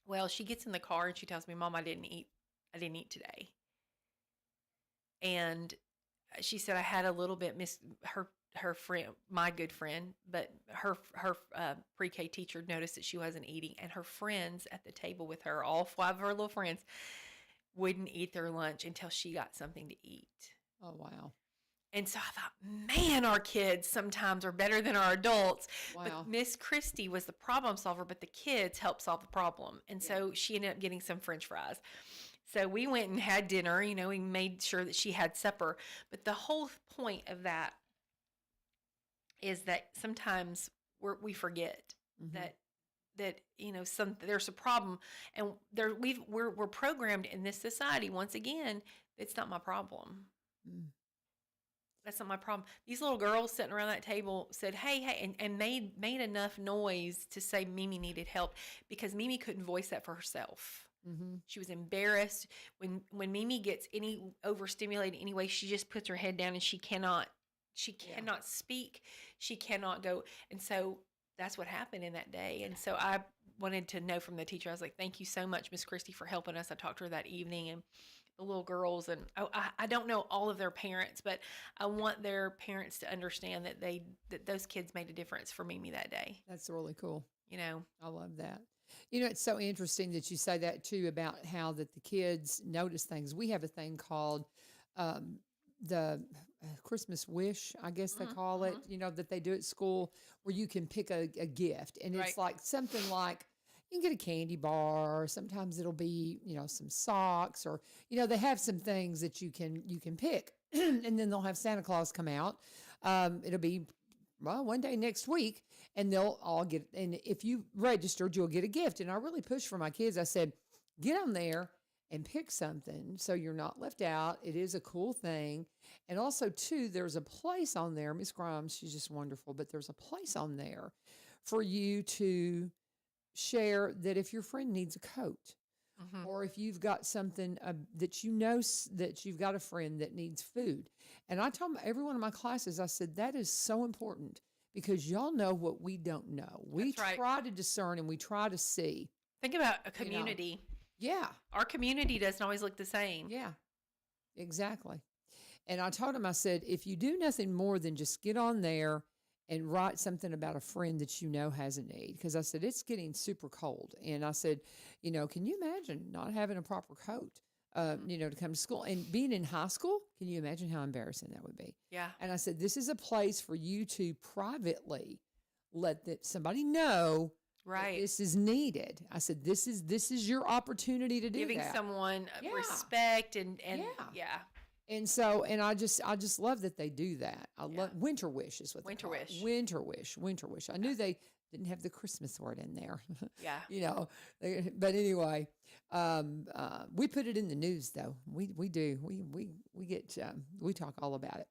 Well, she gets in the car and she tells me, Mom, I didn't eat today. And she said, I had a little bit her friend, my good friend, but her pre-K teacher noticed that she wasn't eating, and her friends at the table with her, all 5 of her little friends, wouldn't eat their lunch until she got something to eat. Oh, wow. And so I thought, man, our kids sometimes are better than our adults. Wow. But Miss Christie was the problem solver, but the kids helped solve the problem. And so she ended up getting some French fries. So we went and had dinner, we made sure that she had supper. But the whole point of that is that sometimes we forget that there's a problem, and we're programmed in this society. Once again, it's not my problem. That's not my problem. These little girls sitting around that table said, hey, and made enough noise to say Mimi needed help, because Mimi couldn't voice that for herself. She was embarrassed. When Mimi gets any overstimulated anyway, she just puts her head down and she cannot speak. She cannot go. And so that's what happened in that day. And so I wanted to know from the teacher. I was like, thank you so much, Miss Christie, for helping us. I talked to her that evening, and the little girls, and I don't know all of their parents, but I want their parents to understand that those kids made a difference for Mimi that day. That's really cool. I love that. It's so interesting that you say that too, about how that the kids notice things. We have a thing called the Christmas wish, I guess they call it, that they do at school, where you can pick a gift. And it's like something like, you can get a candy bar, or sometimes it'll be, some socks, or, they have some things that you can pick. And then they'll have Santa Claus come out. It'll be, one day next week, and they'll all get, and if you registered, you'll get a gift. And I really pushed for my kids. I said, get on there and pick something so you're not left out. It is a cool thing. And also, too, there's a place on there. Miss Grimes, she's just wonderful, but there's a place on there for you to share that if your friend needs a coat, or if you've got something that that you've got a friend that needs food. And I told every one of my classes, I said, that is so important, because y'all know what we don't know. We try to discern, and we try to see. Think about a community. Yeah. Our community doesn't always look the same. Yeah, exactly. And I told him, I said, if you do nothing more than just get on there and write something about a friend that has a need, because I said, it's getting super cold. And I said, can you imagine not having a proper coat, to come to school? And being in high school, can you imagine how embarrassing that would be? Yeah. And I said, this is a place for you to privately let somebody know right. this is needed. I said, this is your opportunity to do Giving that. someone respect and yeah. And so, and I just love that they do that. I love Winter Wish is what they call it. Winter Wish. I knew they didn't have the Christmas word in there. Yeah. But anyway, we put it in the news though. We do. We get, we talk all about it,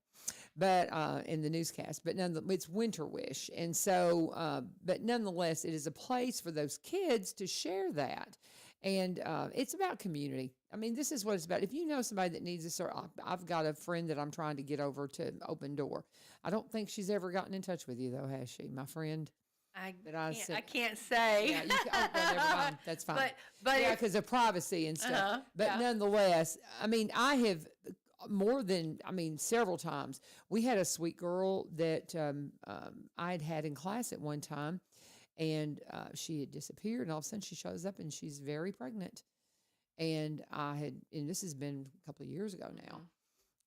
but, in the newscast, but it's Winter Wish. And so, but nonetheless, it is a place for those kids to share that. And it's about community. I mean, this is what it's about. If you know somebody that needs this, or I've got a friend that I'm trying to get over to Open Door. I don't think she's ever gotten in touch with you, though, has she? My friend? I can't say. Yeah, never mind. That's fine. But yeah, because of privacy and stuff. But nonetheless, I mean, I have several times. We had a sweet girl that I had in class at one time. And she had disappeared, and all of a sudden she shows up, and she's very pregnant. And this has been a couple of years ago now.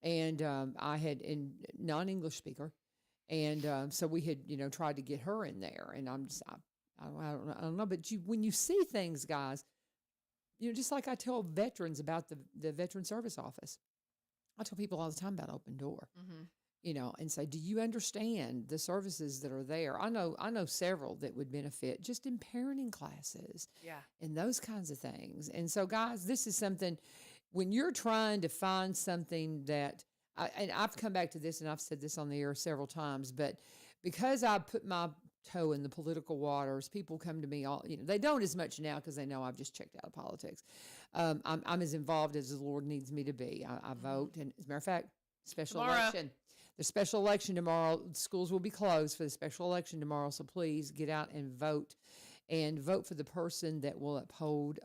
And I had non-English speaker, and so we had tried to get her in there. And I don't know, but when you see things, guys, just like I tell veterans about the Veteran Service Office, I tell people all the time about Open Door. and say, do you understand the services that are there? I know several that would benefit just in parenting classes, and those kinds of things. And so, guys, this is something when you're trying to find something that, and I've come back to this, and I've said this on the air several times, but because I put my toe in the political waters, people come to me they don't as much now because they know I've just checked out of politics. I'm as involved as the Lord needs me to be. I vote, and as a matter of fact, election. The special election tomorrow, schools will be closed for the special election tomorrow, so please get out and vote for the person that will uphold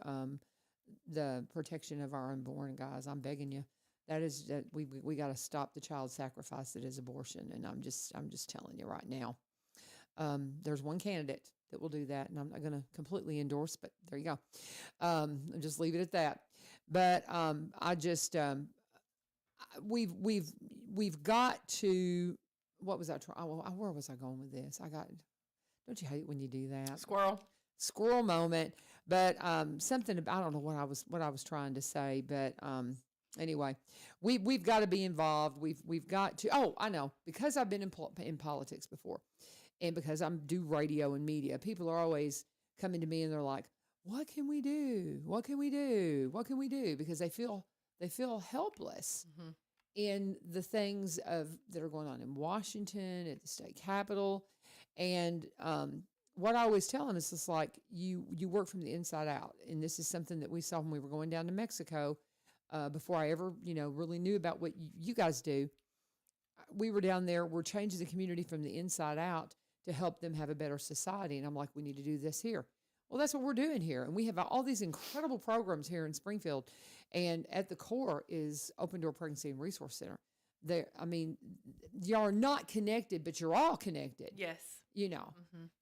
the protection of our unborn, guys. I'm begging you. That we got to stop the child sacrifice that is abortion, and I'm just telling you right now. There's one candidate that will do that, and I'm not going to completely endorse, but there you go. I'll just leave it at that. But I just we've got to. What was I trying? Where was I going with this? Don't you hate when you do that? Squirrel moment. But something about, I don't know what I was trying to say, but anyway, we've got to be involved. We've got to. Oh, I know, because I've been in politics before, and because I do radio and media, people are always coming to me and they're like, "What can we do? What can we do? What can we do?" Because they feel helpless in the things that are going on in Washington, at the state capitol, and what I always tell them is just like, you work from the inside out. And this is something that we saw when we were going down to Mexico, before I ever, really knew about what you guys do. We were down there, we're changing the community from the inside out to help them have a better society. And I'm like, we need to do this here. Well, that's what we're doing here. And we have all these incredible programs here in Springfield. And at the core is Open Door Pregnancy and Resource Center. Y'all are not connected, but you're all connected. Yes.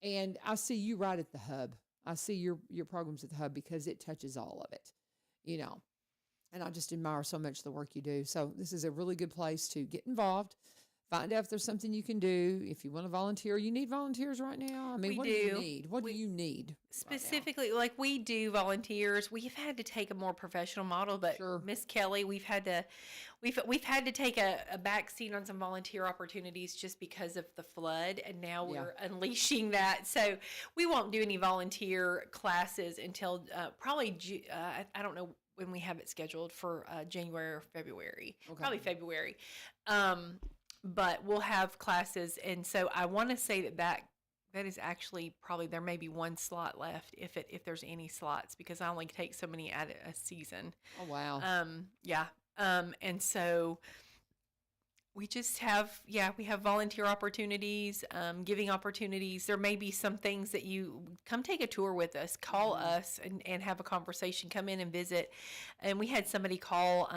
And I see you right at the hub. I see your programs at the hub because it touches all of it, and I just admire so much the work you do. So this is a really good place to get involved. Find out if there's something you can do. If you want to volunteer, you need volunteers right now. What do you need? What do you need? Specifically, like we do volunteers. We've had to take a more professional model, but Miss Kelly, we've had to take a back seat on some volunteer opportunities just because of the flood, and now we're unleashing that. So we won't do any volunteer classes until probably I don't know when we have it scheduled for January or February. Okay. Probably February. But we'll have classes, and so I want to say that is actually probably, there may be one slot left if there's any slots, because I only take so many at a season. Oh wow. And so we just have we have volunteer opportunities, giving opportunities. There may be some things that you come take a tour with us, call us and have a conversation, come in and visit. And we had somebody call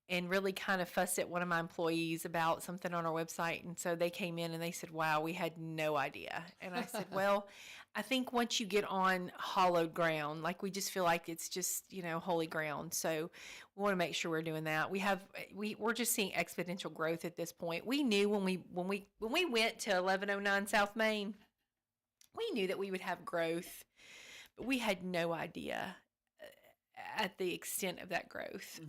and really kind of fussed at one of my employees about something on our website. And so they came in and they said, wow, we had no idea. And I said, well, I think once you get on hollowed ground, like we just feel like it's just, holy ground. So we want to make sure we're doing that. We're just seeing exponential growth at this point. We knew when we went to 1109 South Main, we knew that we would have growth, but we had no idea at the extent of that growth.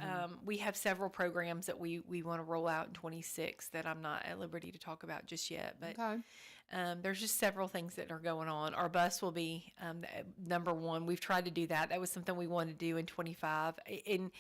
We have several programs that we want to roll out in 26 that I'm not at liberty to talk about just yet, but there's just several things that are going on. Our bus will be number one. We've tried to do that. That was something we wanted to do in 25. And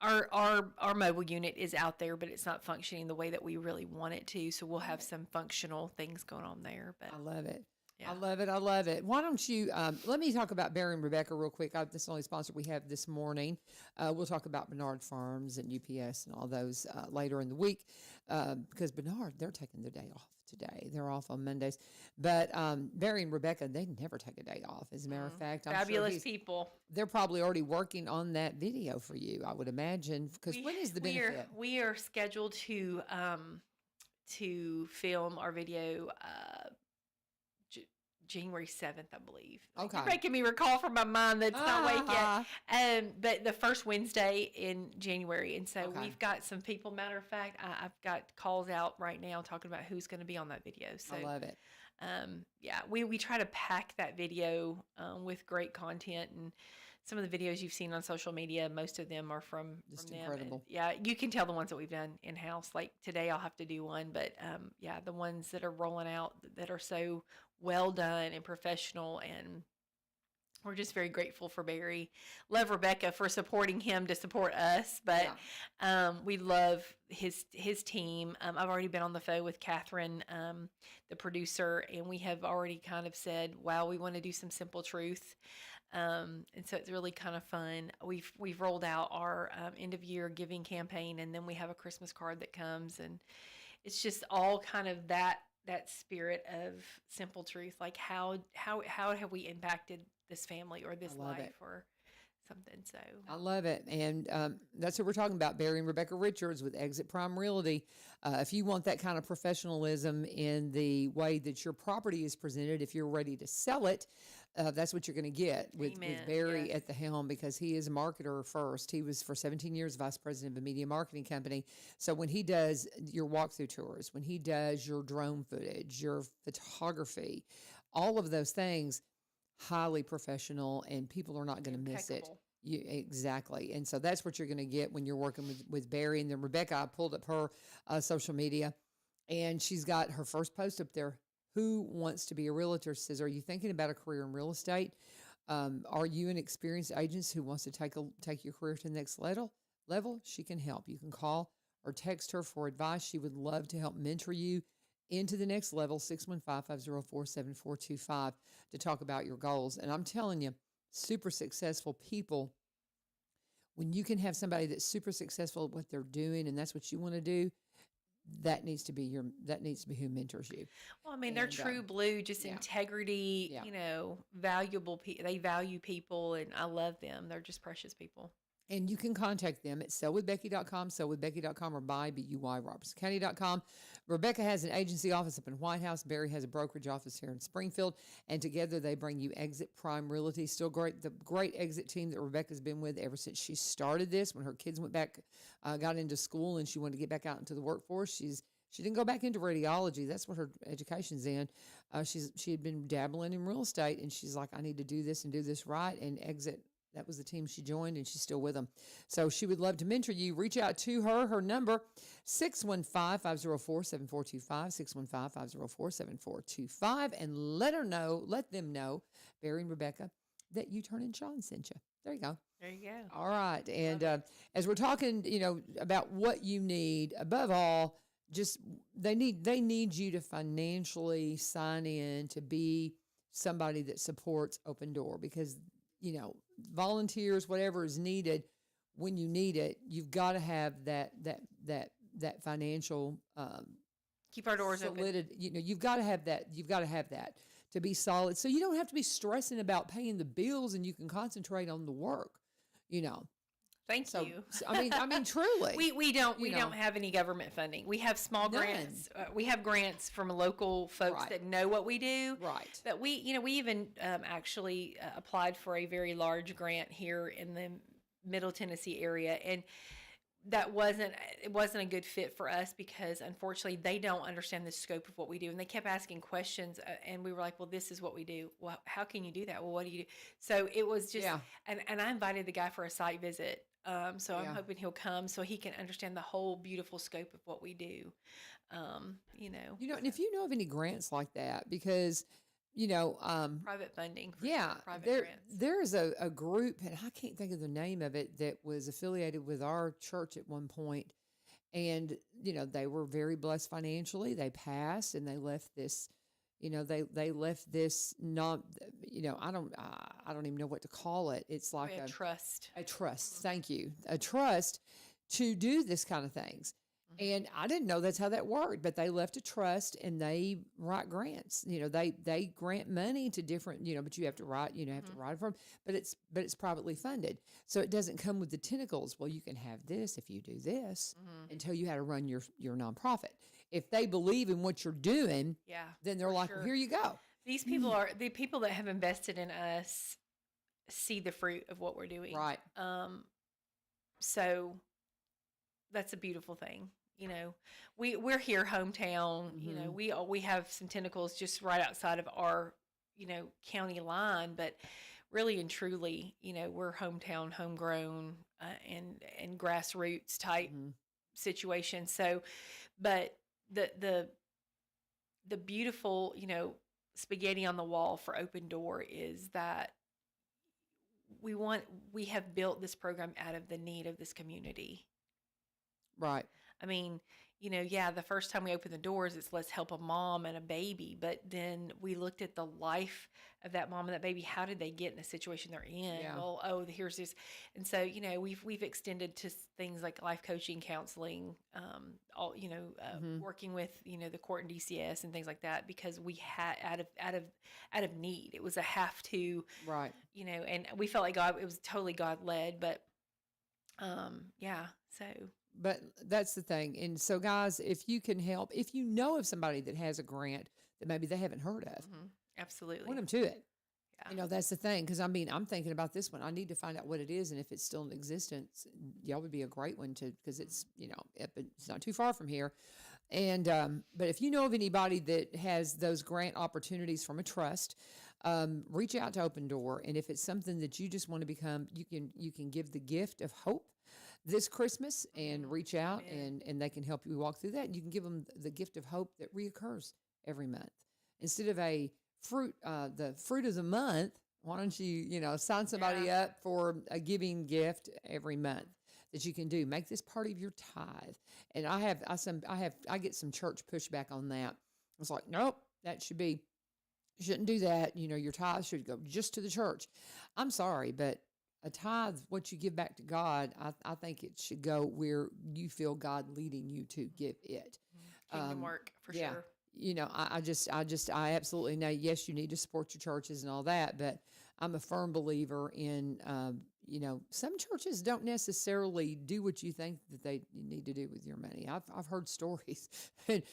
our mobile unit is out there, but it's not functioning the way that we really want it to. So we'll have some functional things going on there. But I love it. Yeah. I love it. Why don't you, let me talk about Barry and Rebecca real quick. This is the only sponsor we have this morning. We'll talk about Bernard Farms and UPS and all those later in the week, because Bernard, they're taking their day off today. They're off on Mondays. But Barry and Rebecca, they never take a day off. As a matter of fact, I'm fabulous sure people. They're probably already working on that video for you, I would imagine, because when is the benefit? We are scheduled to film our video January 7th, I believe. Okay. You're making me recall from my mind that's not awake yet. But the first Wednesday in January. And so we've got some people. Matter of fact, I've got calls out right now talking about who's going to be on that video. So I love it. We try to pack that video with great content. And some of the videos you've seen on social media, most of them are from them. Incredible. And yeah, you can tell the ones that we've done in house. Like today, I'll have to do one, but yeah, the ones that are rolling out that are so well done and professional, and we're just very grateful for Barry. Love Rebecca for supporting him to support us, but we love his team. I've already been on the phone with Catherine, the producer, and we have already kind of said, wow, we want to do some Simple Truth. And so it's really kind of fun. We've rolled out our end of year giving campaign, and then we have a Christmas card that comes, and it's just all kind of that spirit of Simple Truth. Like how have we impacted this family or this life or something? So I love it. And that's what we're talking about, Barry and Rebecca Richards with Exit Prime Realty. If you want that kind of professionalism in the way that your property is presented, if you're ready to sell it, that's what you're going to get with Barry at the helm, because he is a marketer first. He was for 17 years vice president of a media marketing company. So when he does your walkthrough tours, when he does your drone footage, your photography, all of those things, highly professional, and people are not going to miss it. Exactly. And so that's what you're going to get when you're working with Barry. And then Rebecca, I pulled up her social media, and she's got her first post up there. Who wants to be a realtor? Says, are you thinking about a career in real estate? Are you an experienced agent who wants to take your career to the next level? She can help. You can call or text her for advice. She would love to help mentor you into the next level, 615-504-7425, to talk about your goals. And I'm telling you, super successful people, when you can have somebody that's super successful at what they're doing and that's what you want to do, that needs to be who mentors you. Well, I mean, they're true blue, just integrity, valuable. They value people, and I love them. They're just precious people. And you can contact them at sellwithbecky.com, sellwithbecky.com, or buy.robertsoncounty.com. Rebecca has an agency office up in White House. Barry has a brokerage office here in Springfield. And together they bring you Exit Prime Realty. Still great. The great exit team that Rebecca's been with ever since she started this, when her kids went back, got into school, and she wanted to get back out into the workforce. She didn't go back into radiology. That's what her education's in. She had been dabbling in real estate, and she's like, I need to do this and do this right. And Exit, that was the team she joined, and she's still with them. So she would love to mentor you. Reach out to her. Her number, 615-504-7425, 615-504-7425, and let them know, Barry and Rebecca, that you Turn and Shawn sent you. There you go. There you go. All right. And as we're talking, about what you need, above all, just they need you to financially sign in to be somebody that supports Open Door, because volunteers, whatever is needed when you need it, you've got to have that financial keep our doors open. You've got to have that. You've got to have that to be solid, so you don't have to be stressing about paying the bills, and you can concentrate on the work. Thank you. I mean, truly, we don't have any government funding. We have small grants. We have grants from local folks that know what we do. Right. But we even actually applied for a very large grant here in the Middle Tennessee area, and it wasn't a good fit for us, because unfortunately they don't understand the scope of what we do, and they kept asking questions, and we were like, well, this is what we do. Well, how can you do that? Well, what do you do? So it was just, and I invited the guy for a site visit. So I'm hoping he'll come so he can understand the whole beautiful scope of what we do. And if you know of any grants like that, because private funding for private grants. There is a group, and I can't think of the name of it, that was affiliated with our church at one point, and they were very blessed financially. They passed, and they left this. They left this not. I don't even know what to call it. It's like a trust. A trust. Thank you. A trust to do this kind of things. And I didn't know that's how that worked, but they left a trust, and they write grants. They grant money to different, but you have to write, have to write for them, but it's privately funded. So it doesn't come with the tentacles. Well, you can have this if you do this, and tell you how to run your nonprofit. If they believe in what you're doing, then they're like, well, here you go. These people are the people that have invested in us, see the fruit of what we're doing. Right. So that's a beautiful thing. We're here hometown. We have some tentacles just right outside of our, county line, but really and truly, we're hometown, homegrown, and grassroots type situation. So, but the beautiful, spaghetti on the wall for Open Door is that we have built this program out of the need of this community. Right. I mean, the first time we opened the doors, it's let's help a mom and a baby. But then we looked at the life of that mom and that baby. How did they get in the situation they're in? Yeah. Well, here's this. And so, we've extended to things like life coaching, counseling, working with, the court and DCS and things like that, because we had out of need. It was a have to, right. And we felt like it was totally God led, but so. But that's the thing. And so, guys, if you can help, if you know of somebody that has a grant that maybe they haven't heard of, absolutely, point them to it. Yeah. That's the thing. Because I'm thinking about this one. I need to find out what it is, and if it's still in existence, y'all would be a great one to, because it's it's not too far from here. And but if you know of anybody that has those grant opportunities from a trust, reach out to Open Door. And if it's something that you just want to become, you can give the gift of hope this Christmas and reach out, and they can help you walk through that. And you can give them the gift of hope that reoccurs every month. Instead of the fruit of the month, why don't you, sign somebody up for a giving gift every month that you can do? Make this part of your tithe. And I get some church pushback on that. I was like, nope, you shouldn't do that. Your tithe should go just to the church. I'm sorry, but a tithe, what you give back to God, I think it should go where you feel God leading you to give it. Kingdom work, for sure. I absolutely know, yes, you need to support your churches and all that, but I'm a firm believer in, some churches don't necessarily do what you think that they need to do with your money. I've heard stories, and,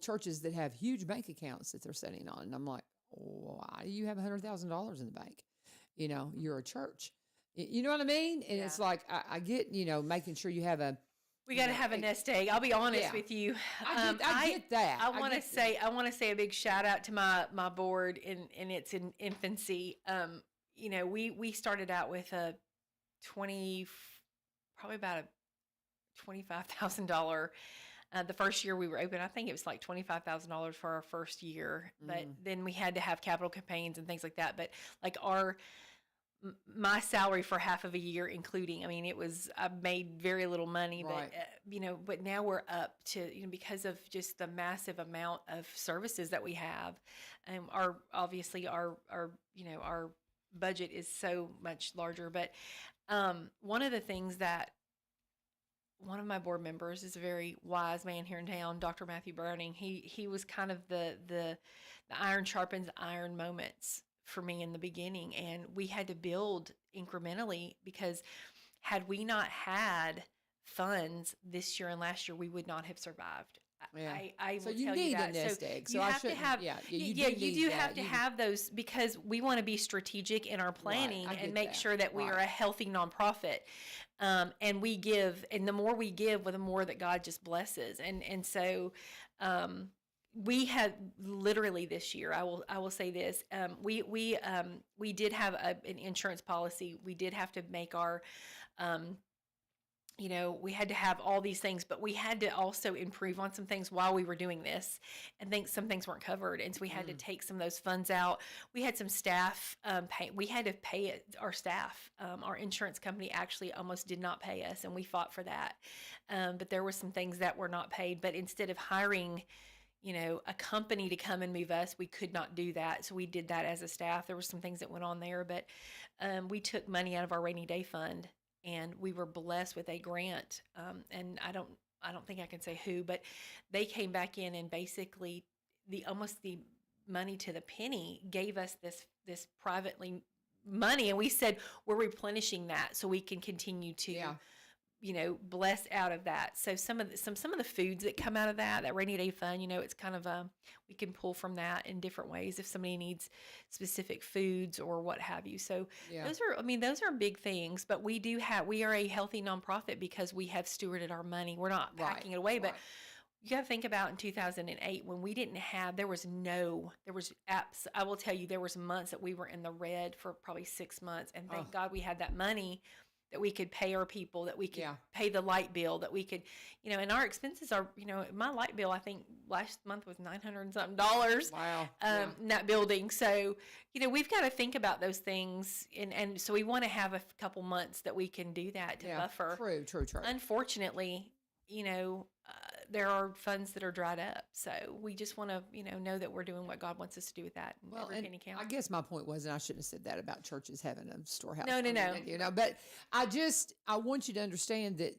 churches that have huge bank accounts that they're sitting on. And I'm like, why do you have $100,000 in the bank? You're a church. You know what I mean? And it's like, I get, making sure you have we got to have a nest egg. I'll be honest with you. I get that. I want to say a big shout out to my board in its infancy. We started out with probably about a $25,000. The first year we were open, I think it was like $25,000 for our first year. But then we had to have capital campaigns and things like that. But like my salary for half of a year, including, I made very little money, right. But, but now we're up to, because of just the massive amount of services that we have. Our budget is so much larger. But one of the things that one of my board members is a very wise man here in town, Dr. Matthew Browning. He was kind of the iron sharpens iron moments for me in the beginning, and we had to build incrementally, because had we not had funds this year and last year, we would not have survived. Yeah. I so will you tell need you that. a nest so egg. So you I have to have, you do have to have those, because we want to be strategic in our planning and make sure that we are a healthy nonprofit. And we give, and the more we give, the more that God just blesses. And so, we had literally this year, I will say this, we did have an insurance policy. We did have to make our, we had to have all these things, but we had to also improve on some things while we were doing this, and some things weren't covered. And so we had to take some of those funds out. We had some staff we had to pay our staff. Our insurance company actually almost did not pay us, and we fought for that. But there were some things that were not paid, but instead of hiring a company to come and move us, we could not do that. So we did that as a staff. There were some things that went on there, but we took money out of our rainy day fund, and we were blessed with a grant. And I don't think I can say who, but they came back in and basically almost the money to the penny gave us this privately money. And we said, we're replenishing that so we can continue to, bless out of that. So some of the foods that come out of that rainy day fund, it's kind of we can pull from that in different ways if somebody needs specific foods or what have you. So those are big things, but we are a healthy nonprofit because we have stewarded our money. We're not packing it away, but you got to think about in 2008 when we didn't have, there was apps. I will tell you, there was months that we were in the red for probably 6 months. And thank God we had that money that we could pay our people, that we could pay the light bill, that we could, and our expenses are, my light bill, I think last month was $900 and something. Wow. In that building. So, we've got to think about those things. And so we want to have a couple months that we can do that to buffer. True. Unfortunately, there are funds that are dried up. So we just want to, know that we're doing what God wants us to do with that. Well, and I guess my point was, and I shouldn't have said that about churches having a storehouse. No. But I want you to understand that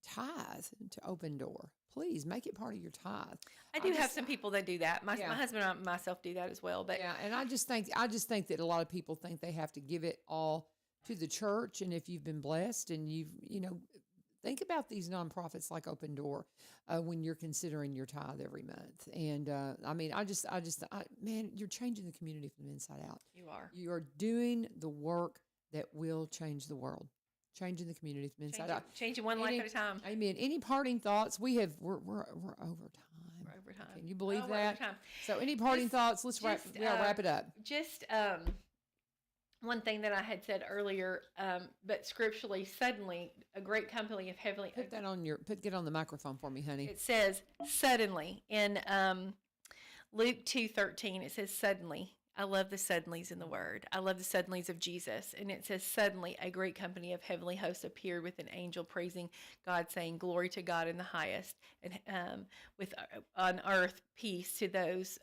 tithe to Open Door. Please make it part of your tithe. I do have some people that do that. My husband and myself do that as well. But and I just think that a lot of people think they have to give it all to the church. And if you've been blessed and think about these nonprofits like Open Door when you're considering your tithe every month. And man, you're changing the community from the inside out. You are. You are doing the work that will change the world, changing the community from the inside out. Changing one life at a time. Amen. Any parting thoughts? We're over time. We're over time. Can you believe that? We're over time. So any parting thoughts? Let's wrap it up. Just one thing that I had said earlier, but scripturally, suddenly, a great company of heavenly. Get on the microphone for me, honey. It says suddenly in Luke 2:13. It says suddenly. I love the suddenlies in the word. I love the suddenlies of Jesus, and it says suddenly a great company of heavenly hosts appeared with an angel praising God, saying, "Glory to God in the highest, and with on earth peace to those."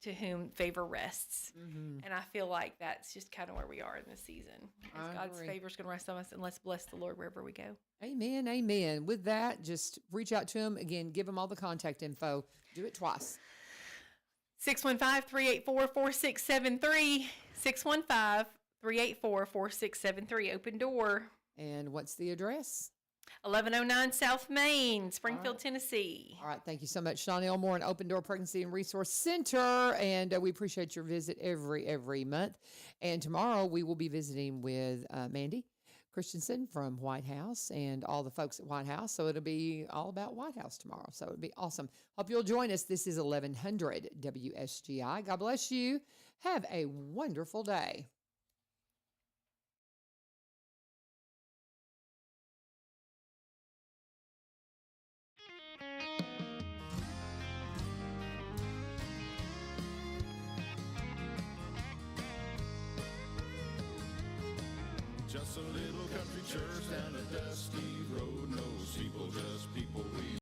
To whom favor rests. Mm-hmm. And I feel like that's just kind of where we are in this season. God's favor is going to rest on us, and let's bless the Lord wherever we go. Amen. With that, just reach out to him. Again, give him all the contact info. Do it twice. 615-384-4673. 615-384-4673. Open Door. And what's the address? 1109 South Main, Springfield, Tennessee. All right. Thank you so much, Shawn Elmore and Open Door Pregnancy and Resource Center. And we appreciate your visit every month. And tomorrow we will be visiting with Mandy Christensen from White House and all the folks at White House. So it'll be all about White House tomorrow. So it'll be awesome. Hope you'll join us. This is 1100 WSGI. God bless you. Have a wonderful day. Just a little country church down a dusty road. No steeple, just people we